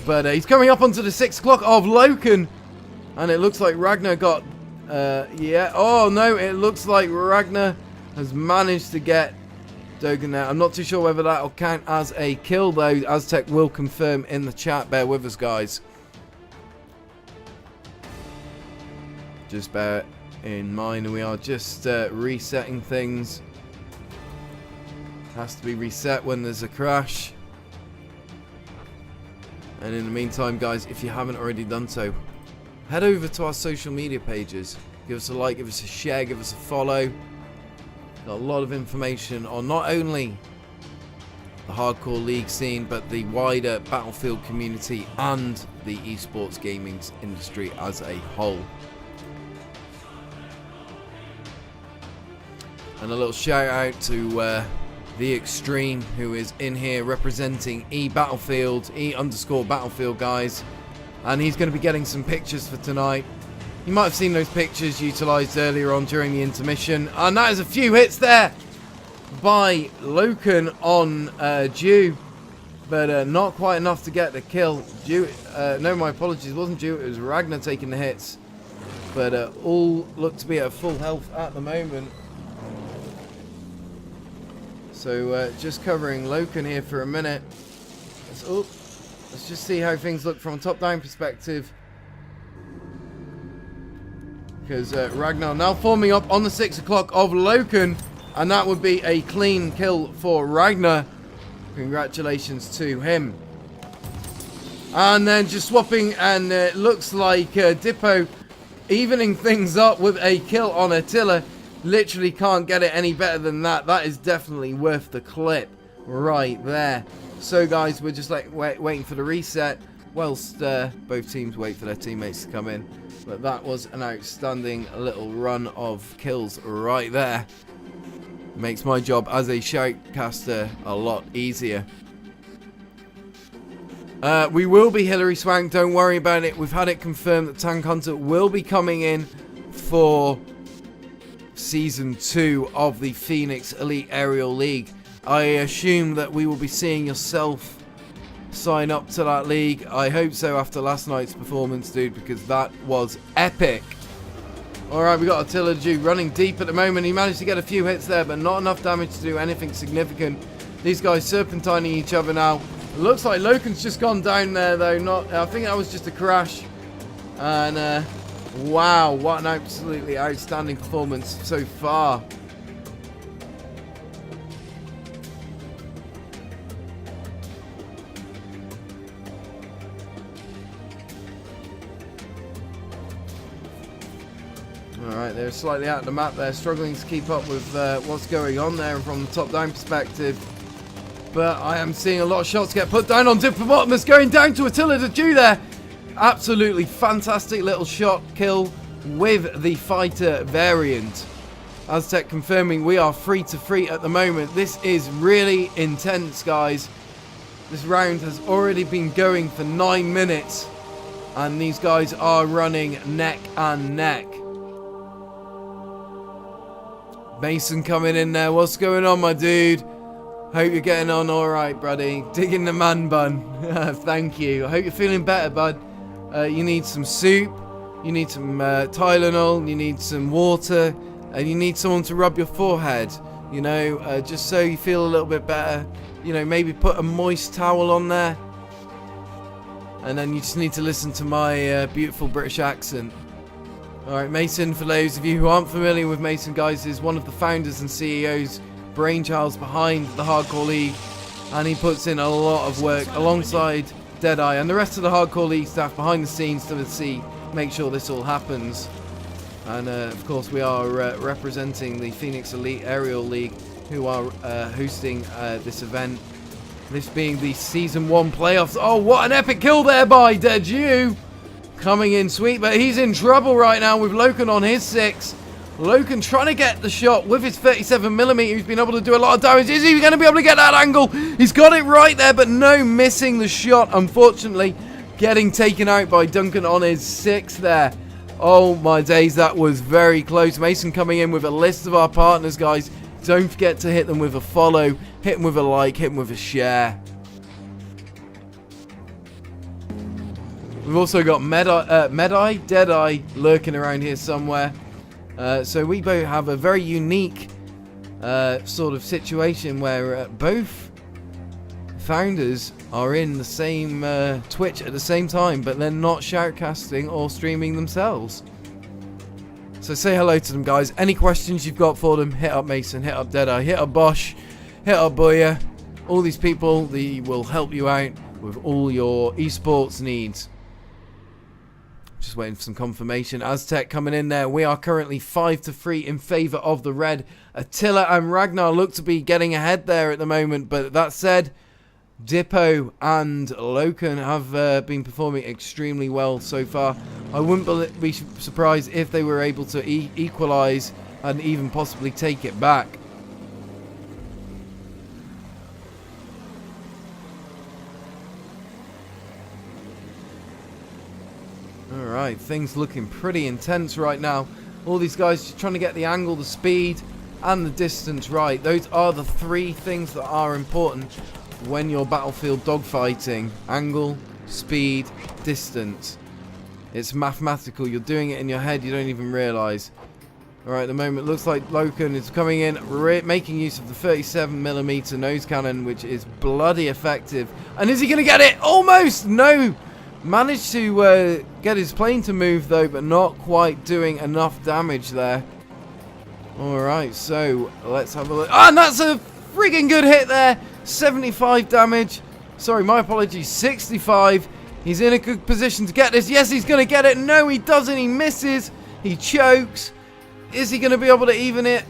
But he's coming up onto the 6 o'clock of Loken. And it looks like Ragnar got... yeah. Oh, no. It looks like Ragnar has managed to get Dogan there. I'm not too sure whether that will count as a kill, though. Aztec will confirm in the chat. Bear with us, guys. Just bear in mind, we are just resetting things. Has to be reset when there's a crash. And in the meantime, guys, if you haven't already done so, head over to our social media pages. Give us a like, give us a share, give us a follow. Got a lot of information on not only the hardcore league scene, but the wider Battlefield community and the esports gaming industry as a whole. And a little shout out to The Extreme, who is in here representing E_Battlefield, E_Battlefield, guys. And he's going to be getting some pictures for tonight. You might have seen those pictures utilised earlier on during the intermission. And that is a few hits there by Loken on Jew. But not quite enough to get the kill. Jew, no, my apologies, it wasn't Jew, it was Ragnar taking the hits. But all look to be at full health at the moment. So just covering Loken here for a minute. Let's just see how things look from a top-down perspective. Because Ragnar now forming up on the 6 o'clock of Loken. And that would be a clean kill for Ragnar. Congratulations to him. And then just swapping, and it looks like Dippo evening things up with a kill on Attila. Literally can't get it any better than that. That is definitely worth the clip right there. So guys, we're just like waiting for the reset whilst both teams wait for their teammates to come in. But that was an outstanding little run of kills right there. Makes my job as a shoutcaster a lot easier. We will be Hillary Swank, don't worry about it. We've had it confirmed that Tank Hunter will be coming in for Season 2 of the Phoenix Elite Aerial League. I assume that we will be seeing yourself sign up to that league. I hope so after last night's performance, dude, because that was epic. Alright, we got Attila Jew running deep at the moment. He managed to get a few hits there, but not enough damage to do anything significant. These guys serpentining each other now. It looks like Loken's just gone down there, though. I think that was just a crash. And, wow, what an absolutely outstanding performance so far. Alright, they're slightly out of the map there, struggling to keep up with what's going on there from the top-down perspective. But I am seeing a lot of shots get put down on Diplomotamus, going down to Attila the Jew there. Absolutely fantastic little shot kill with the fighter variant. Aztec confirming we are free to free at the moment. This is really intense, guys. This round has already been going for 9 minutes. And these guys are running neck and neck. Mason coming in there. What's going on, my dude? Hope you're getting on alright, buddy. Digging the man bun. Thank you. I hope you're feeling better, bud. You need some soup. You need some Tylenol. You need some water. And you need someone to rub your forehead. You know, just so you feel a little bit better. You know, maybe put a moist towel on there. And then you just need to listen to my beautiful British accent. Alright, Mason, for those of you who aren't familiar with Mason, guys, is one of the founders and CEOs, brainchilds behind the Hardcore League. And he puts in a lot of work alongside Deadeye and the rest of the Hardcore League staff behind the scenes to make sure this all happens. And of course we are representing the Phoenix Elite Aerial League, who are hosting this event. This being the Season 1 playoffs. Oh, what an epic kill there by Deju! Coming in sweet, but he's in trouble right now with Loken on his 6. Loken trying to get the shot with his 37mm. He's been able to do a lot of damage. Is he going to be able to get that angle? He's got it right there, but no, missing the shot, unfortunately. Getting taken out by Duncan on his 6 there. Oh my days, that was very close. Mason coming in with a list of our partners, guys. Don't forget to hit them with a follow, hit them with a like, hit them with a share. We've also got Deadeye lurking around here somewhere. So we both have a very unique sort of situation where both founders are in the same Twitch at the same time, but they're not shoutcasting or streaming themselves. So say hello to them, guys. Any questions you've got for them, hit up Mason, hit up Deadeye, hit up Bosch, hit up Booyah. All these people, they will help you out with all your esports needs. Just waiting for some confirmation. Aztec coming in there. We are currently 5-3 in favour of the red. Attila and Ragnar look to be getting ahead there at the moment. But that said, Dippo and Loken have been performing extremely well so far. I wouldn't be surprised if they were able to equalise and even possibly take it back. Alright, things looking pretty intense right now. All these guys just trying to get the angle, the speed, and the distance right. Those are the 3 things that are important when you're battlefield dogfighting. Angle, speed, distance. It's mathematical. You're doing it in your head, you don't even realise. Alright, at the moment, looks like Loken is coming in, making use of the 37mm nose cannon, which is bloody effective. And is he going to get it? Almost! No! Managed to get his plane to move though, but not quite doing enough damage there. Alright, so let's have a look. And that's a friggin' good hit there. 75 damage. Sorry, my apologies. 65. He's in a good position to get this. Yes, he's going to get it. No, he doesn't. He misses. He chokes. Is he going to be able to even it?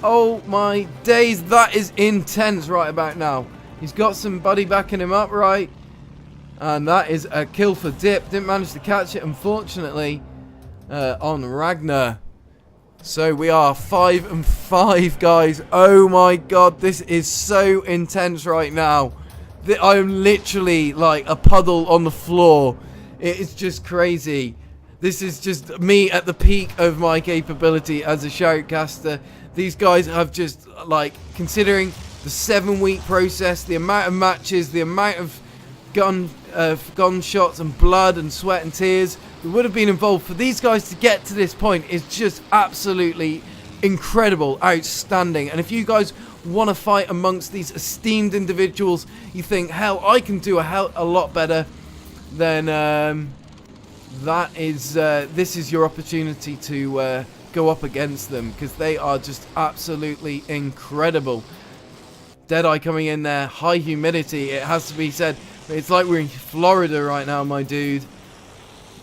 Oh my days. That is intense right about now. He's got somebody backing him up, right? And that is a kill for Dip. Didn't manage to catch it, unfortunately, on Ragnar. So we are 5-5, guys. Oh my god, this is so intense right now. I am literally like a puddle on the floor. It is just crazy. This is just me at the peak of my capability as a shoutcaster. These guys have just, like, considering the 7-week process, the amount of matches, the amount of gunshots and blood and sweat and tears that would have been involved for these guys to get to this point is just absolutely incredible, outstanding. And if you guys want to fight amongst these esteemed individuals, you think, hell, I can do a lot better, then this is your opportunity to go up against them, because they are just absolutely incredible. Deadeye coming in there, high humidity, it has to be said. It's like we're in Florida right now, my dude.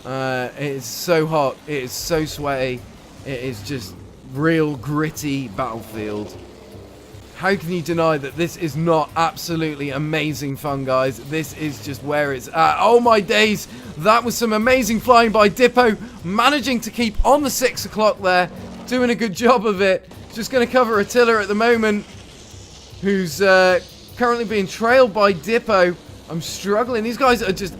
It is so hot. It is so sweaty. It is just real gritty battlefield. how can you deny that this is not absolutely amazing fun, guys? This is just where it's at. Oh my days, that was some amazing flying by Dippo, managing to keep on the 6 o'clock there, doing a good job of it. Just going to cover Attila at the moment, who's currently being trailed by Dippo. I'm struggling. These guys are just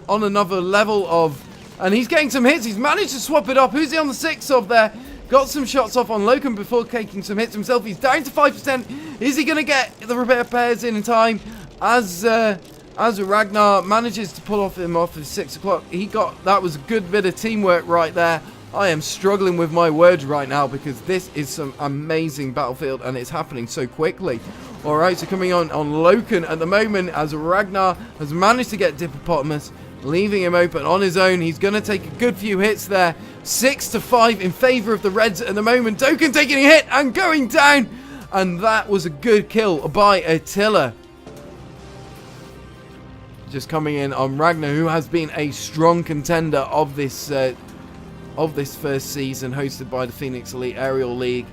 on another level of... And he's getting some hits. He's managed to swap it up. Who's he on the 6 of there? Got some shots off on Loken before taking some hits himself. He's down to 5%. Is he going to get the repair pairs in time? As Ragnar manages to pull him off at 6 o'clock. That was a good bit of teamwork right there. I am struggling with my words right now because this is some amazing Battlefield and it's happening so quickly. Alright, so coming on Loken at the moment as Ragnar has managed to get Dippopotamus, leaving him open on his own. He's going to take a good few hits there. 6-5 in favor of the Reds at the moment. Dokkan taking a hit and going down. And that was a good kill by Attila. Just coming in on Ragnar, who has been a strong contender of this first season, hosted by the Phoenix Elite Aerial League.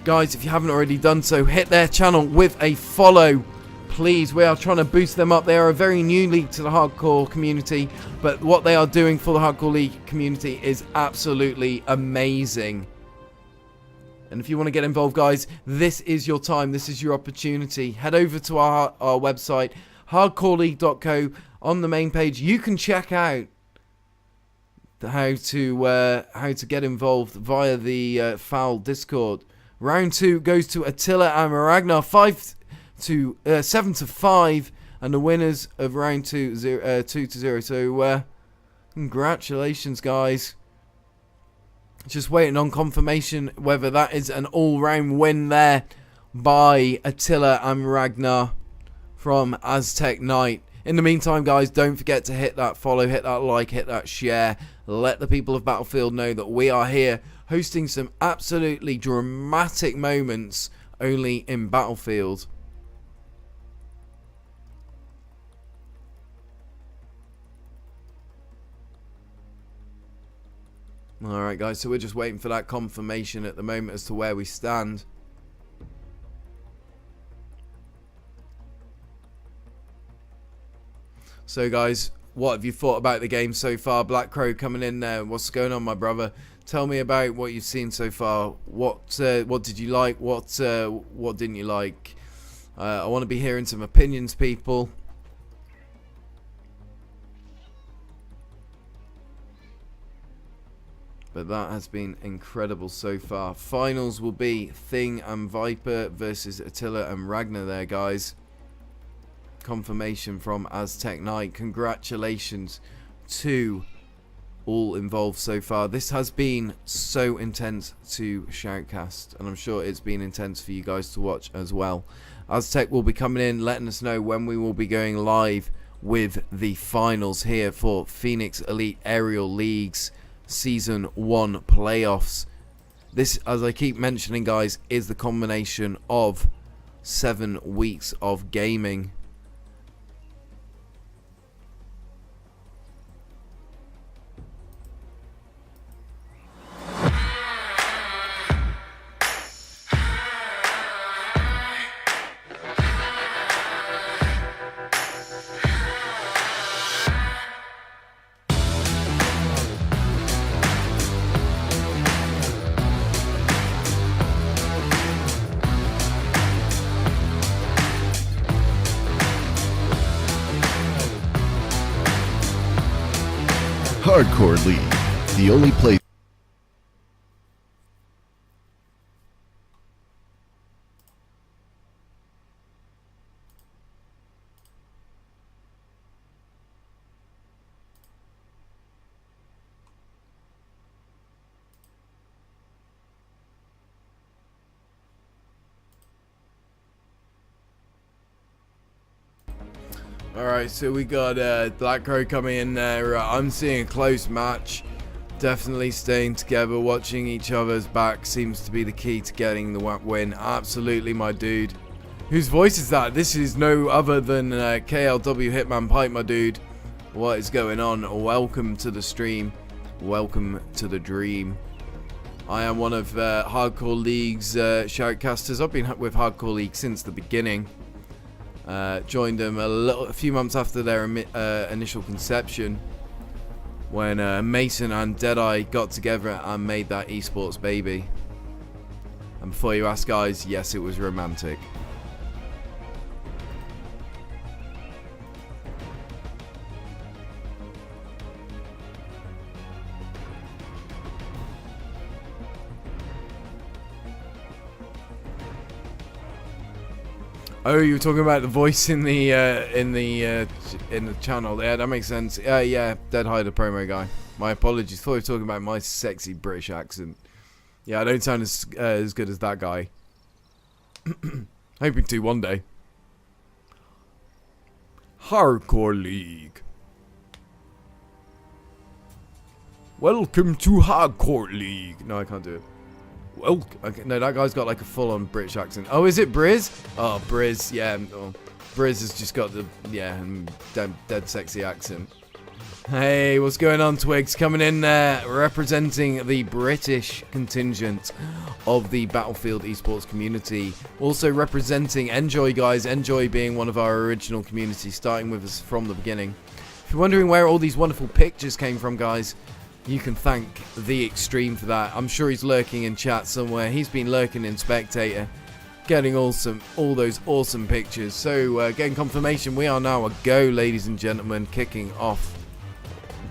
Guys, if you haven't already done so, hit their channel with a follow. Please, we are trying to boost them up. They are a very new league to the hardcore community, but what they are doing for the hardcore league community is absolutely amazing. And if you want to get involved, guys, this is your time. This is your opportunity. Head over to our website, hardcoreleague.co. On the main page, you can check out how to get involved via the Foul Discord. Round 2 goes to Attila and Ragnar, 7-5, and the winners of round 2, 2-0. So congratulations, guys. Just waiting on confirmation whether that is an all-round win there by Attila and Ragnar from Aztec Knight. In the meantime, guys, don't forget to hit that follow, hit that like, hit that share. Let the people of Battlefield know that we are here hosting some absolutely dramatic moments only in Battlefield. Alright, guys, so we're just waiting for that confirmation at the moment as to where we stand. So, guys, what have you thought about the game so far? Black Crow coming in there. What's going on, my brother? Tell me about what you've seen so far. What did you like? What didn't you like? I want to be hearing some opinions, people. But that has been incredible so far. Finals will be Thing and Viper versus Attila and Ragnar there, guys. Confirmation from Aztec Knight. Congratulations to all involved so far. This has been so intense to shoutcast, and I'm sure it's been intense for you guys to watch as well. Aztec will be coming in, letting us know when we will be going live with the finals here for Phoenix Elite Aerial League's Season 1 playoffs. This, as I keep mentioning, guys, is the combination of 7 weeks of gaming. Hardcore League, the only place. Alright, so we got Black Crow coming in there. I'm seeing a close match. Definitely staying together, watching each other's back seems to be the key to getting the win. Absolutely, my dude. Whose voice is that? This is no other than KLW Hitman Pipe, my dude. What is going on? Welcome to the stream. Welcome to the dream. I am one of Hardcore League's shoutcasters. I've been with Hardcore League since the beginning. Joined them a few months after their initial conception, when Mason and Deadeye got together and made that esports baby. And before you ask, guys, yes, it was romantic. Oh, you were talking about the voice in the channel. Yeah, that makes sense. Yeah, Dead Hider promo guy. My apologies. Thought you were talking about my sexy British accent. Yeah, I don't sound as good as that guy. Hoping to one day. Hardcore League. Welcome to Hardcore League. No, I can't do it. Well, okay, no, that guy's got like a full-on British accent. Oh, is it Briz? Oh, Briz, yeah. Oh, Briz has just got the, dead sexy accent. Hey, what's going on, Twigs? Coming in there, representing the British contingent of the Battlefield esports community. Also representing Enjoy, guys. Enjoy being one of our original community, starting with us from the beginning. If you're wondering where all these wonderful pictures came from, guys, you can thank The Extreme for that. I'm sure he's lurking in chat somewhere. He's been lurking in Spectator, getting all those awesome pictures. So, getting confirmation, we are now a go, ladies and gentlemen, kicking off.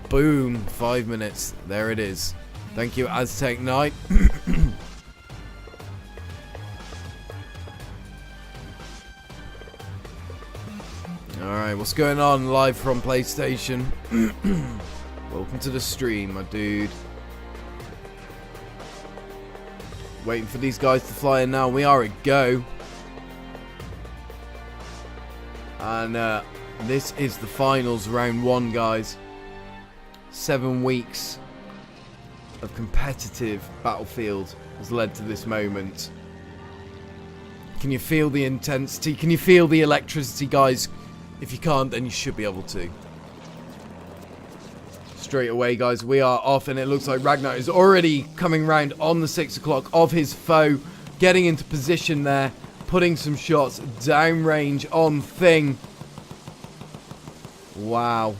Boom, 5 minutes. There it is. Thank you, Aztec Knight. Alright, what's going on live from PlayStation? Welcome to the stream, my dude. Waiting for these guys to fly in now. We are a go. And this is the finals, round 1, guys. 7 weeks of competitive Battlefield has led to this moment. Can you feel the intensity? Can you feel the electricity, guys? If you can't, then you should be able to. Straight away, guys, we are off, and it looks like Ragnar is already coming round on the 6 o'clock of his foe, getting into position there, putting some shots downrange on Thing. Wow.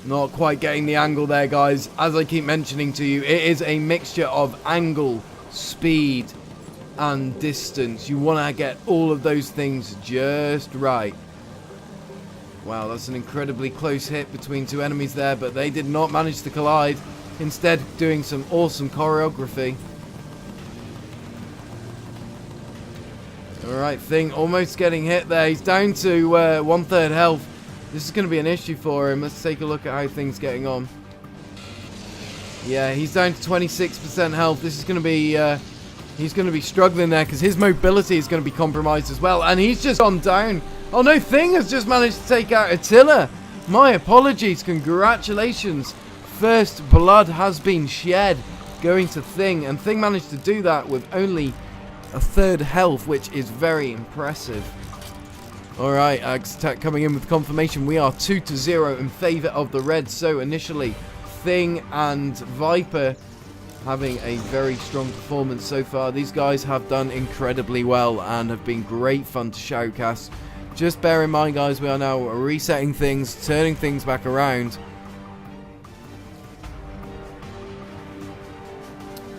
Not quite getting the angle there, guys. As I keep mentioning to you, it is a mixture of angle, speed, and distance. You want to get all of those things just right. Wow, that's an incredibly close hit between two enemies there, but they did not manage to collide. Instead, doing some awesome choreography. Alright, Thing almost getting hit there. He's down to 1/3 health. This is going to be an issue for him. Let's take a look at how Thing's getting on. Yeah, he's down to 26% health. This is going to be... he's going to be struggling there because his mobility is going to be compromised as well. And he's just gone down. Oh no, Thing has just managed to take out Attila. My apologies. Congratulations. First blood has been shed going to Thing. And Thing managed to do that with only 1/3 health, which is very impressive. Alright, Aztec coming in with confirmation. We are 2-0 in favour of the Reds. So initially, Thing and Viper having a very strong performance so far. These guys have done incredibly well and have been great fun to shoutcast. Just bear in mind, guys, we are now resetting things, turning things back around.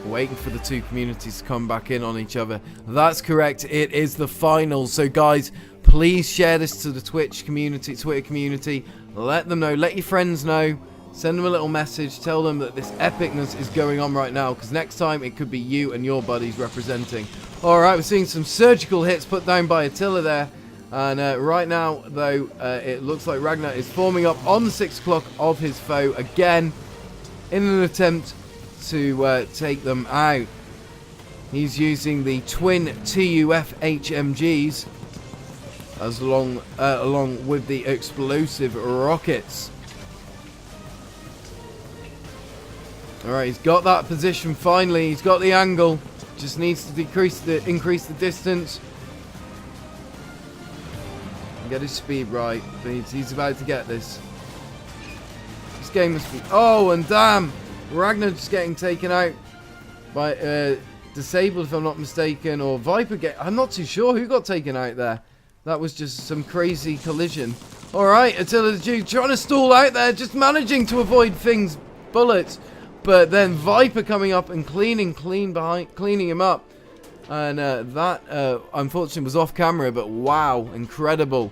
Waiting for the two communities to come back in on each other. That's correct, it is the finals. So guys, please share this to the Twitch community, Twitter community. Let them know, let your friends know. Send them a little message, tell them that this epicness is going on right now, because next time it could be you and your buddies representing. Alright, we're seeing some surgical hits put down by Attila there. And right now, though, it looks like Ragnar is forming up on the 6 o'clock of his foe again in an attempt to take them out. He's using the twin TUF HMGs as along with the explosive rockets. Alright, he's got that position finally. He's got the angle. Just needs to increase the distance. Get his speed right. He's about to get this. This game must be... Oh, and damn! Ragnar just getting taken out by Disabled, if I'm not mistaken, or Viper I'm not too sure who got taken out there. That was just some crazy collision. Alright, Attila the Duke trying to stall out there, just managing to avoid Thing's bullets. But then Viper coming up and cleaning him up. And that, unfortunately, was off camera, but wow, incredible.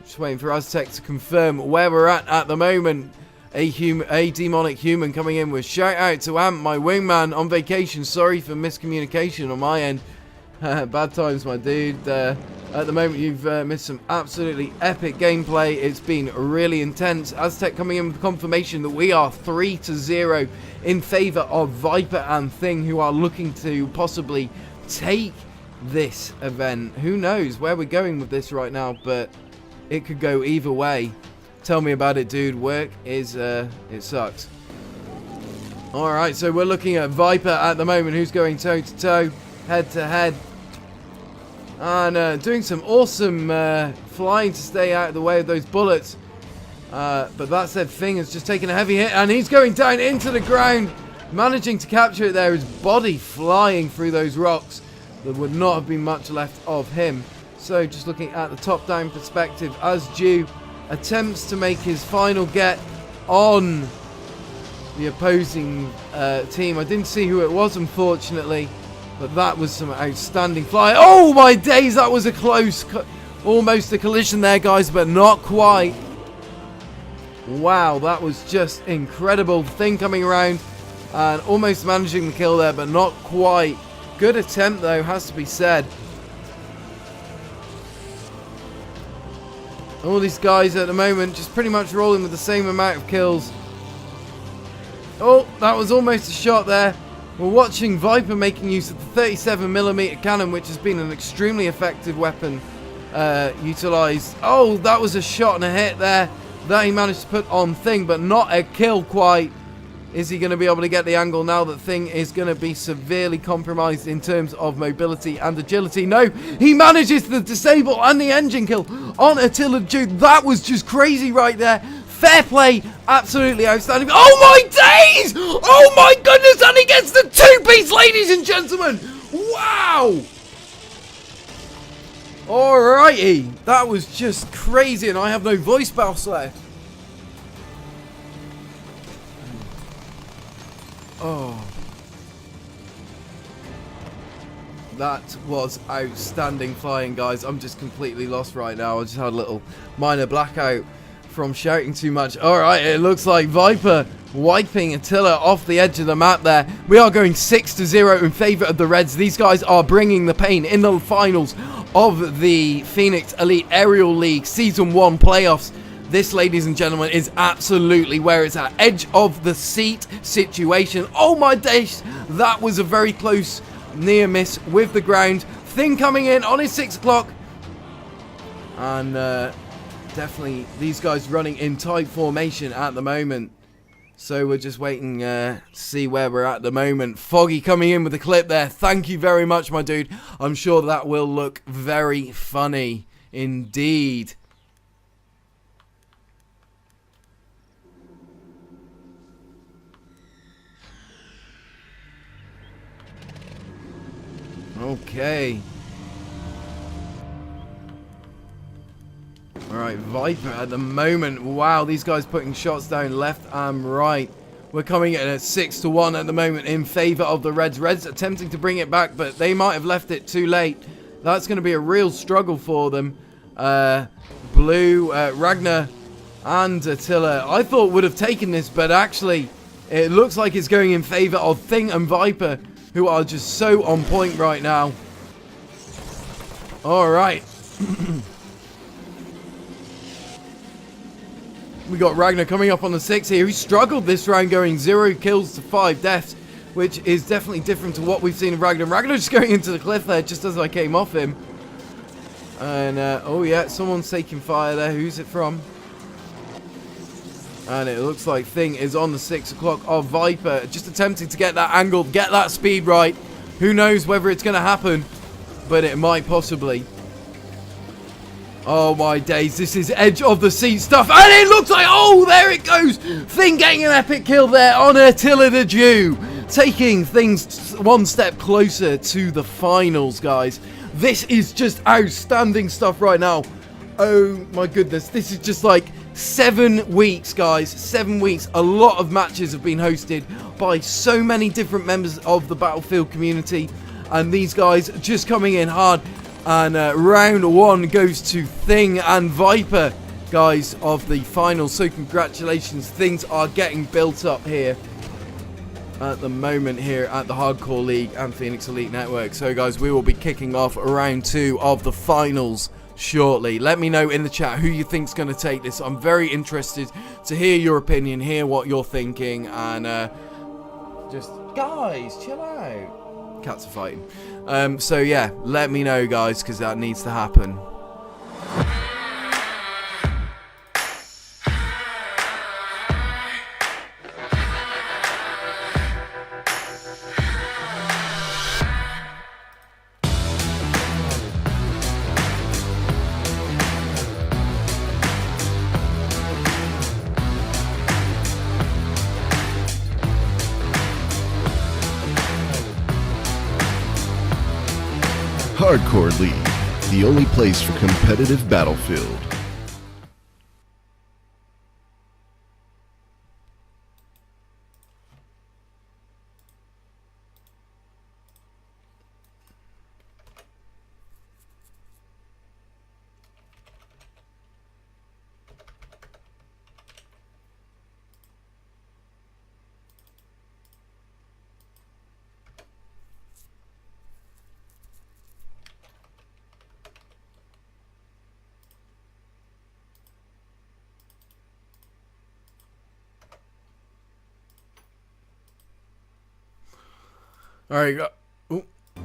Just waiting for Aztec to confirm where we're at the moment. A demonic human coming in with shout out to Amp, my wingman, on vacation. Sorry for miscommunication on my end. Bad times, my dude. At the moment, you've missed some absolutely epic gameplay. It's been really intense. Aztec coming in with confirmation that we are 3-0 in favor of Viper and Thing, who are looking to possibly take this event. Who knows where we're going with this right now, but it could go either way. Tell me about it, dude. Work is, it sucks. Alright, so we're looking at Viper at the moment, who's going toe-to-toe, head-to-head. And doing some awesome flying to stay out of the way of those bullets. But that said, Thing has just taken a heavy hit, and he's going down into the ground. Managing to capture it there, his body flying through those rocks. There would not have been much left of him. So just looking at the top-down perspective, as Dew attempts to make his final get on the opposing team. I didn't see who it was, unfortunately, but that was some outstanding flying. Oh my days, that was a close, almost a collision there, guys, but not quite. Wow, that was just incredible. Thing coming around and almost managing the kill there, but not quite. Good attempt, though, has to be said. All these guys at the moment just pretty much rolling with the same amount of kills. Oh, that was almost a shot there. We're watching Viper making use of the 37mm cannon, which has been an extremely effective weapon utilized. Oh, that was a shot and a hit there that he managed to put on Thing, but not a kill quite. Is he going to be able to get the angle now that Thing is going to be severely compromised in terms of mobility and agility? No, he manages the disable and the engine kill on Attila Duke. That was just crazy right there. Fair play, absolutely outstanding. Oh my days! Oh my goodness, and he gets the two-piece, ladies and gentlemen. Wow! Alrighty, that was just crazy, and I have no voice bounce left. Oh. That was outstanding flying, guys. I'm just completely lost right now. I just had a little minor blackout from shouting too much. Alright, it looks like Viper wiping Attila off the edge of the map there. We are going 6-0 in favor of the Reds. These guys are bringing the pain in the finals of the Phoenix Elite Aerial League Season 1 playoffs. This, ladies and gentlemen, is absolutely where it's at. Edge of the seat situation. Oh my days, that was a very close near miss with the ground. Thing coming in on his 6 o'clock. And definitely these guys running in tight formation at the moment. So we're just waiting to see where we're at the moment. Foggy coming in with a clip there. Thank you very much, my dude. I'm sure that will look very funny indeed. Okay. Alright, Viper at the moment. Wow, these guys putting shots down left and right. We're coming in at 6-1 at the moment in favor of the Reds. Reds attempting to bring it back, but they might have left it too late. That's going to be a real struggle for them. Blue, Ragnar, and Attila, I thought would have taken this, but actually, it looks like it's going in favor of Thing and Viper, who are just so on point right now. Alright. We got Ragnar coming up on the 6 here. He struggled this round, going 0 kills to 5 deaths, which is definitely different to what we've seen of Ragnar. Ragnar just going into the cliff there just as I came off him. And, oh yeah, someone's taking fire there. Who's it from? And it looks like Thing is on the 6 o'clock of Viper. Just attempting to get that angle, get that speed right. Who knows whether it's going to happen, but it might possibly. Oh my days, this is edge of the seat stuff, and it looks like, oh, there it goes. Thing getting an epic kill there on Attila the Jew, taking things one step closer to the finals, guys. This is just outstanding stuff right now. Oh my goodness, this is just like 7 weeks, guys. 7 weeks. A lot of matches have been hosted by so many different members of the Battlefield community, and these guys just coming in hard. And round 1 goes to Thing and Viper, guys, of the finals. So congratulations. Things are getting built up here at the moment here at the Hardcore League and Phoenix Elite Network. So, guys, we will be kicking off round 2 of the finals shortly. Let me know in the chat who you think's going to take this. I'm very interested to hear your opinion, hear what you're thinking, and just, guys, chill out. Cats are fighting. So yeah, let me know, guys, because that needs to happen. Hardcore League, the only place for competitive Battlefield.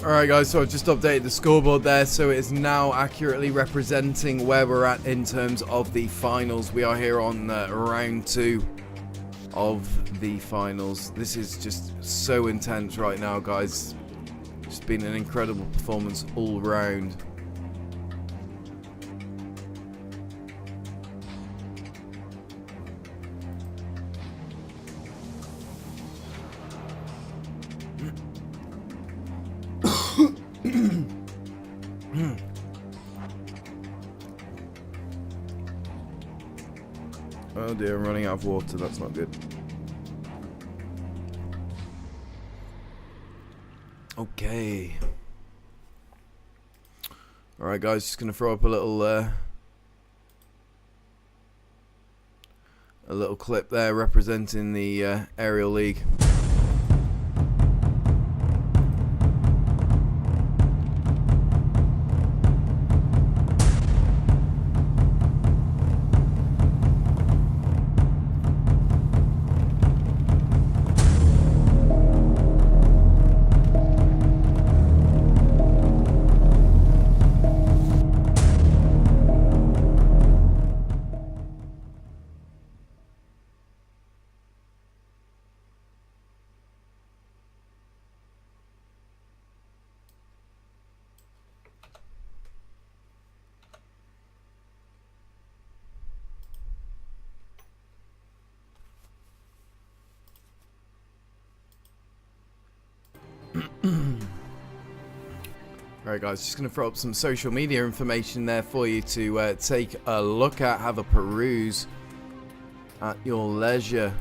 Alright guys, so I've just updated the scoreboard there, so it is now accurately representing where we're at in terms of the finals. We are here on round 2 of the finals. This is just so intense right now, guys. It's been an incredible performance all round. Oh dear, I'm running out of water, that's not good. Okay. Alright guys, just gonna throw up a little clip there representing the Aerial League. Alright guys, just going to throw up some social media information there for you to take a look at, have a peruse at your leisure.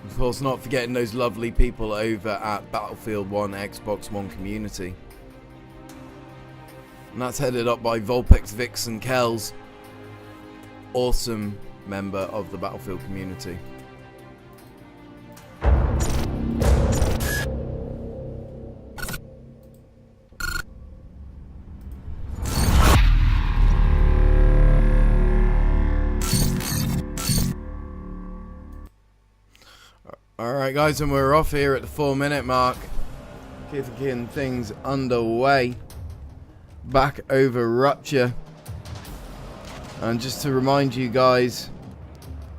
Of course, not forgetting those lovely people over at Battlefield 1 Xbox One community. And that's headed up by Volpex Vixen Kells, awesome member of the Battlefield community. Alright guys, and we're off here at the 4-minute mark. Kicking things underway. Back over Rupture. And just to remind you guys,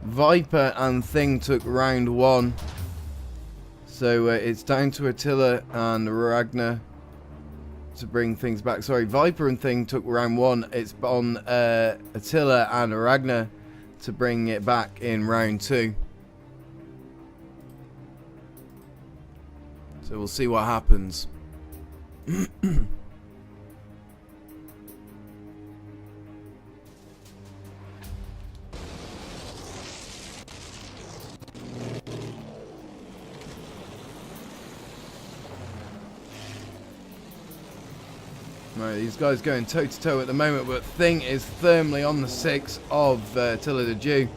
Viper and Thing took round 1. So it's down to Attila and Ragnar to bring things back. Sorry, Viper and Thing took round 1. It's on Attila and Ragnar to bring it back in round 2. So we'll see what happens. Right, these guys going toe to toe at the moment, but Thing is firmly on the 6 of Attila the Jew.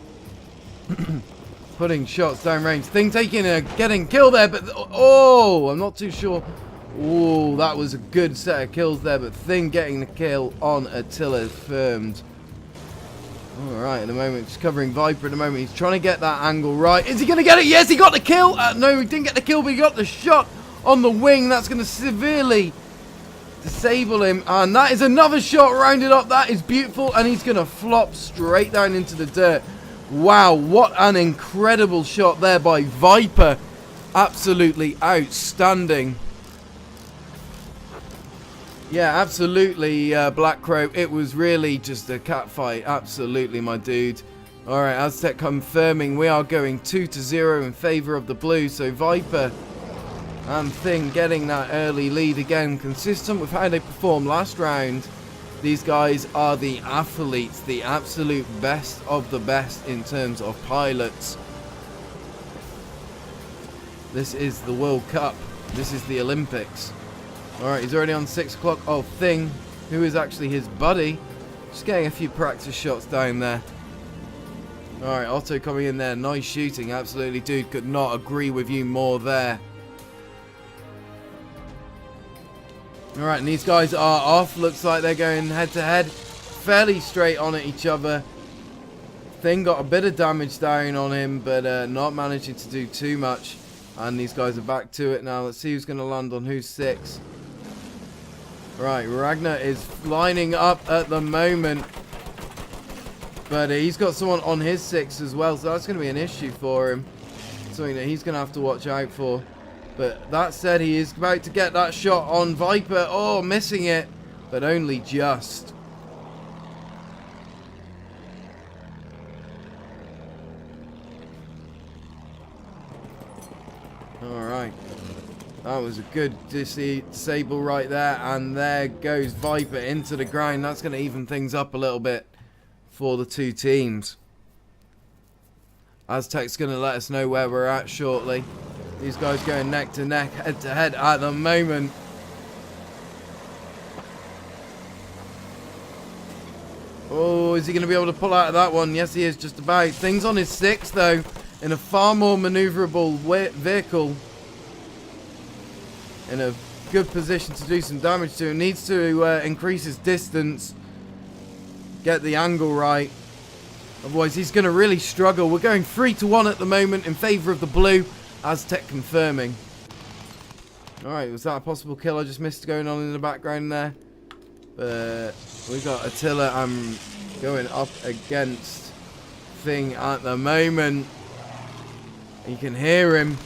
Putting shots down range. Thing getting killed there, but oh, I'm not too sure. Oh, that was a good set of kills there, but Thing getting the kill on Attila firmed. Alright, at the moment, just covering Viper at the moment. He's trying to get that angle right. Is he going to get it? Yes, he got the kill. No, he didn't get the kill, but he got the shot on the wing. That's going to severely disable him. And that is another shot rounded up. That is beautiful. And he's going to flop straight down into the dirt. Wow, what an incredible shot there by Viper. Absolutely outstanding. Yeah, absolutely, Black Crow. It was really just a cat fight. Absolutely, my dude. Alright, Aztec confirming we are going 2-0 in favour of the blue. So Viper and Thing getting that early lead again, consistent with how they performed last round. These guys are the athletes, the absolute best of the best in terms of pilots. This is the World Cup. This is the Olympics. Alright, he's already on 6 o'clock. Oh, Thing, who is actually his buddy, just getting a few practice shots down there. Alright, Otto coming in there. Nice shooting, absolutely, dude. Could not agree with you more there. Alright, and these guys are off. Looks like they're going head to head. Fairly straight on at each other. Thing got a bit of damage down on him, but not managing to do too much. And these guys are back to it now. Let's see who's going to land on who's 6. Right, Ragnar is lining up at the moment. But he's got someone on his 6 as well, so that's going to be an issue for him. Something that he's going to have to watch out for. But that said, he is about to get that shot on Viper. Oh, missing it, but only just. Alright. That was a good disable right there. And there goes Viper into the ground. That's going to even things up a little bit for the two teams. Aztec's going to let us know where we're at shortly. These guys going neck to neck, head to head at the moment. Oh, is he going to be able to pull out of that one? Yes, he is, just about. Things on his 6, though, in a far more maneuverable vehicle. In a good position to do some damage to him. Needs to increase his distance. Get the angle right. Otherwise, he's going to really struggle. We're going 3-1 at the moment in favour of the blue. Aztec confirming. Alright, was that a possible kill I just missed going on in the background there? But we got Attila going up against Thing at the moment. You can hear him.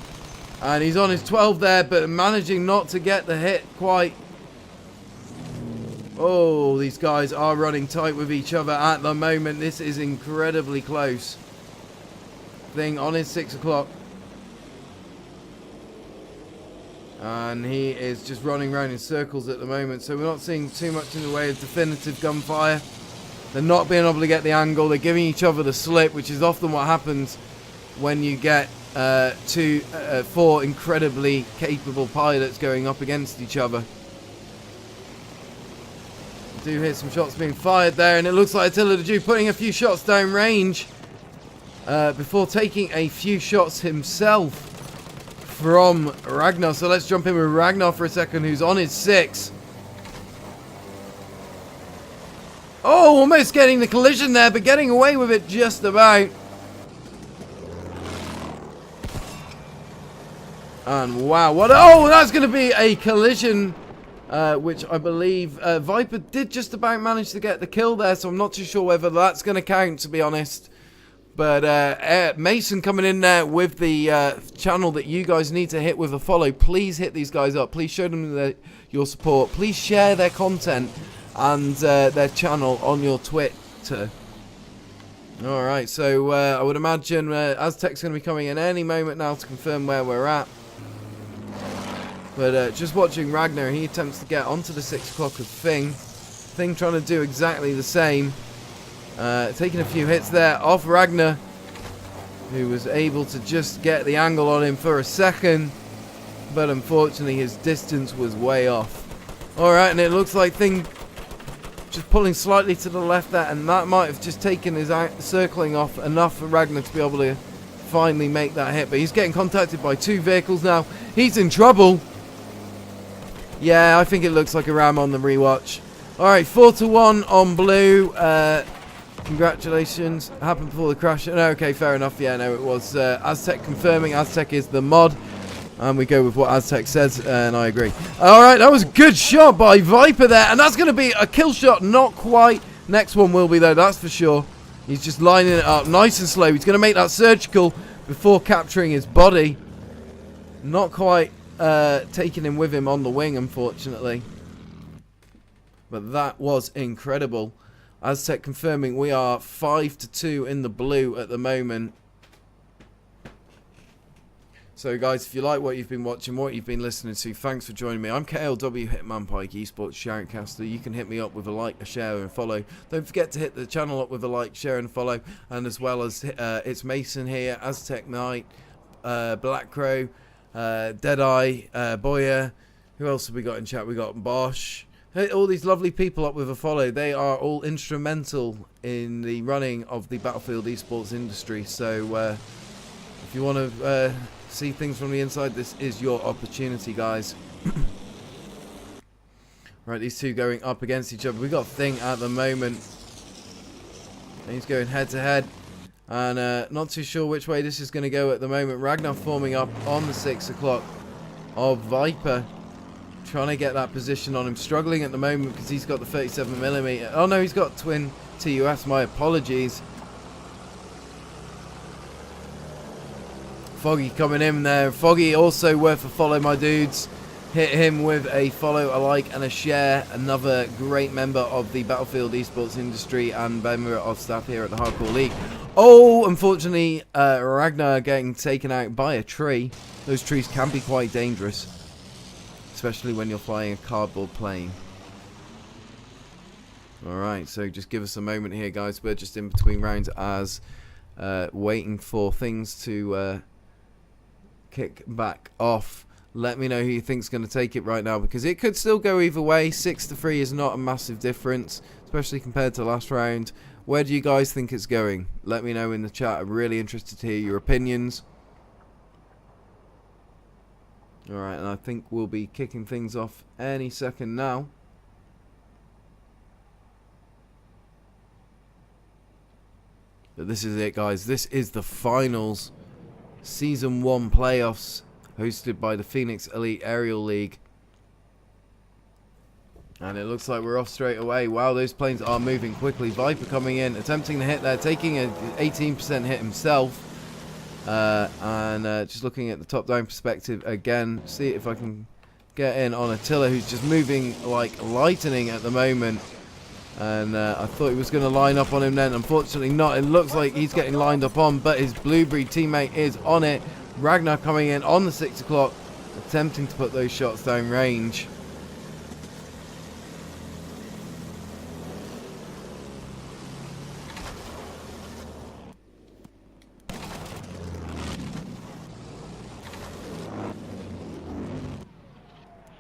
And he's on his 12 there, but managing not to get the hit quite. Oh, these guys are running tight with each other at the moment. This is incredibly close. Thing on his 6 o'clock. And he is just running around in circles at the moment. So we're not seeing too much in the way of definitive gunfire. They're not being able to get the angle. They're giving each other the slip, which is often what happens when you get 4 incredibly capable pilots going up against each other. I do hear some shots being fired there, and it looks like Attila the Jew putting a few shots down range before taking a few shots himself from Ragnar. So let's jump in with Ragnar for a second, who's on his 6. Oh, almost getting the collision there, but getting away with it just about. And wow, what? Oh, that's going to be a collision, which I believe Viper did just about manage to get the kill there, so I'm not too sure whether that's going to count, to be honest. But Mason coming in there with the channel that you guys need to hit with a follow. Please hit these guys up. Please show them your support. Please share their content and their channel on your Twitter. Alright, so I would imagine Aztec's going to be coming in any moment now to confirm where we're at. But just watching Ragnar, he attempts to get onto the 6 o'clock of Thing. Thing trying to do exactly the same. Taking a few hits there off Ragnar, who was able to just get the angle on him for a second. But unfortunately his distance was way off. Alright, and it looks like Thing just pulling slightly to the left there, and that might have just taken his circling off enough for Ragnar to be able to finally make that hit. But he's getting contacted by 2 vehicles now. He's in trouble. Yeah, I think it looks like a ram on the rewatch. Alright, 4-1 on blue. Congratulations. Happened before the crash. No, okay, fair enough. Yeah, no, it was Aztec confirming. Aztec is the mod. And we go with what Aztec says, and I agree. Alright, that was a good shot by Viper there. And that's going to be a kill shot. Not quite. Next one will be, though, that's for sure. He's just lining it up nice and slow. He's going to make that surgical before capturing his body. Not quite taking him with him on the wing, unfortunately. But that was incredible. Aztec confirming we are 5-2 in the blue at the moment. So guys, if you like what you've been watching, what you've been listening to, thanks for joining me. I'm KLW Hitman Pike, Esports Shoutcaster. You can hit me up with a like, a share and a follow. Don't forget to hit the channel up with a like, share and a follow. And as well as, it's Mason here, Aztec Knight, Black Crow, Deadeye, Boyer. Who else have we got in chat? We got Bosch. All these lovely people up with a follow. They are all instrumental in the running of the Battlefield esports industry. So if you want to see things from the inside, this is your opportunity, guys. Right, these two going up against each other. We got Thing at the moment. And he's going head to head. And not too sure which way this is going to go at the moment. Ragnar forming up on the 6 o'clock of Viper. Trying to get that position on him. Struggling at the moment because he's got the 37mm. Oh no, he's got twin TUS. My apologies. Foggy coming in there. Foggy also worth a follow, my dudes. Hit him with a follow, a like, and a share. Another great member of the Battlefield esports industry and member of staff here at the Hardcore League. Oh, unfortunately, Ragnar getting taken out by a tree. Those trees can be quite dangerous, especially when you're flying a cardboard plane. Alright, so just give us a moment here, guys. We're just in between rounds as waiting for things to kick back off. Let me know who you think's going to take it right now, because it could still go either way. 6-3 is not a massive difference, especially compared to last round. Where do you guys think it's going? Let me know in the chat. I'm really interested to hear your opinions. Alright, and I think we'll be kicking things off any second now. But this is it, guys. This is the finals. Season 1 playoffs hosted by the Phoenix Elite Aerial League. And it looks like we're off straight away. Wow, those planes are moving quickly. Viper coming in, attempting to hit there, taking an 18% hit himself. Just looking at the top-down perspective again, see if I can get in on Attila, who's just moving like lightning at the moment. And I thought he was going to line up on him then. Unfortunately not. It looks like he's getting lined up on, but his Blueberry teammate is on it. Ragnar coming in on the 6 o'clock, attempting to put those shots down range.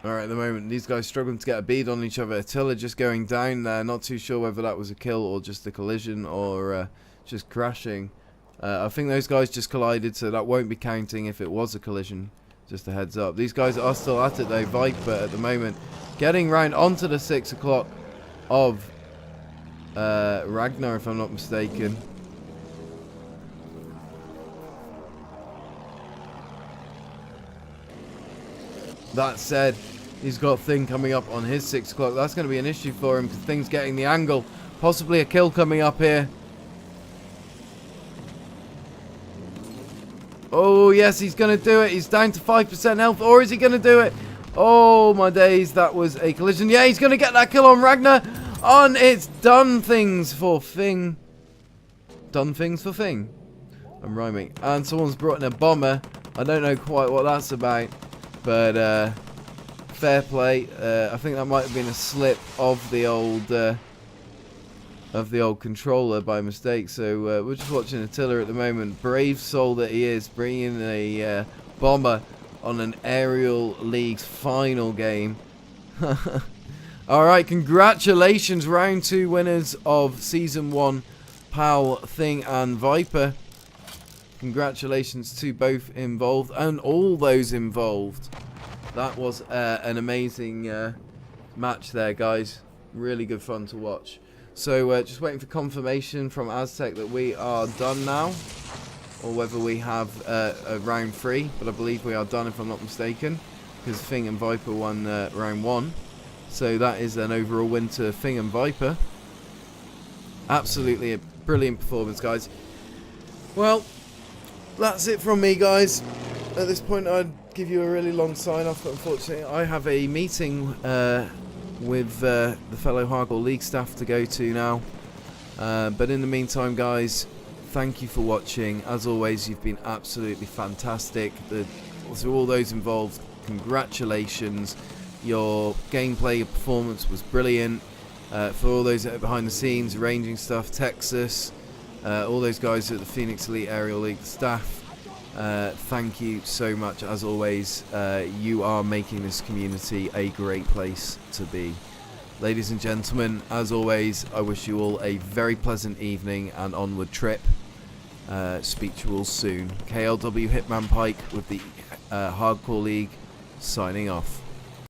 Alright, at the moment, these guys struggling to get a bead on each other. Attila just going down there. Not too sure whether that was a kill or just a collision or just crashing. I think those guys just collided, so that won't be counting if it was a collision. Just a heads up. These guys are still at it though. Viper at the moment getting round onto the 6 o'clock of Ragnar, if I'm not mistaken. That said, he's got Thing coming up on his 6 o'clock. That's going to be an issue for him because Thing's getting the angle. Possibly a kill coming up here. Oh, yes, he's going to do it. He's down to 5% health. Or is he going to do it? Oh, my days. That was a collision. Yeah, he's going to get that kill on Ragnar. And it's done things for Fing. Done things for Fing. I'm rhyming. And someone's brought in a bomber. I don't know quite what that's about. But, fair play. I think that might have been a slip of the old controller by mistake. So we're just watching Attila at the moment. Brave soul that he is, bringing a bomber on an Aerial League's final game. Alright, congratulations, round 2 winners of Season 1, Pal, Thing and Viper. Congratulations to both involved and all those involved. That was an amazing match there, guys. Really good fun to watch. So just waiting for confirmation from Aztec that we are done now, or whether we have a round 3, but I believe we are done if I'm not mistaken, because Fing and Viper won round 1. So that is an overall win to Fing and Viper. Absolutely a brilliant performance, guys. Well, that's it from me, guys. At this point I'd give you a really long sign off, but unfortunately I have a meeting with the fellow Hardcore League staff to go to now. But in the meantime, guys, thank you for watching. As always, you've been absolutely fantastic. To all those involved, congratulations. Your gameplay, your performance was brilliant. For all those that are behind the scenes, arranging stuff, Texas, all those guys at the Phoenix Elite Aerial League staff, thank you so much. As always, you are making this community a great place to be. Ladies and gentlemen, as always, I wish you all a very pleasant evening and onward trip. Speak to you all soon. KLW Hitman Pike with the Hardcore League signing off.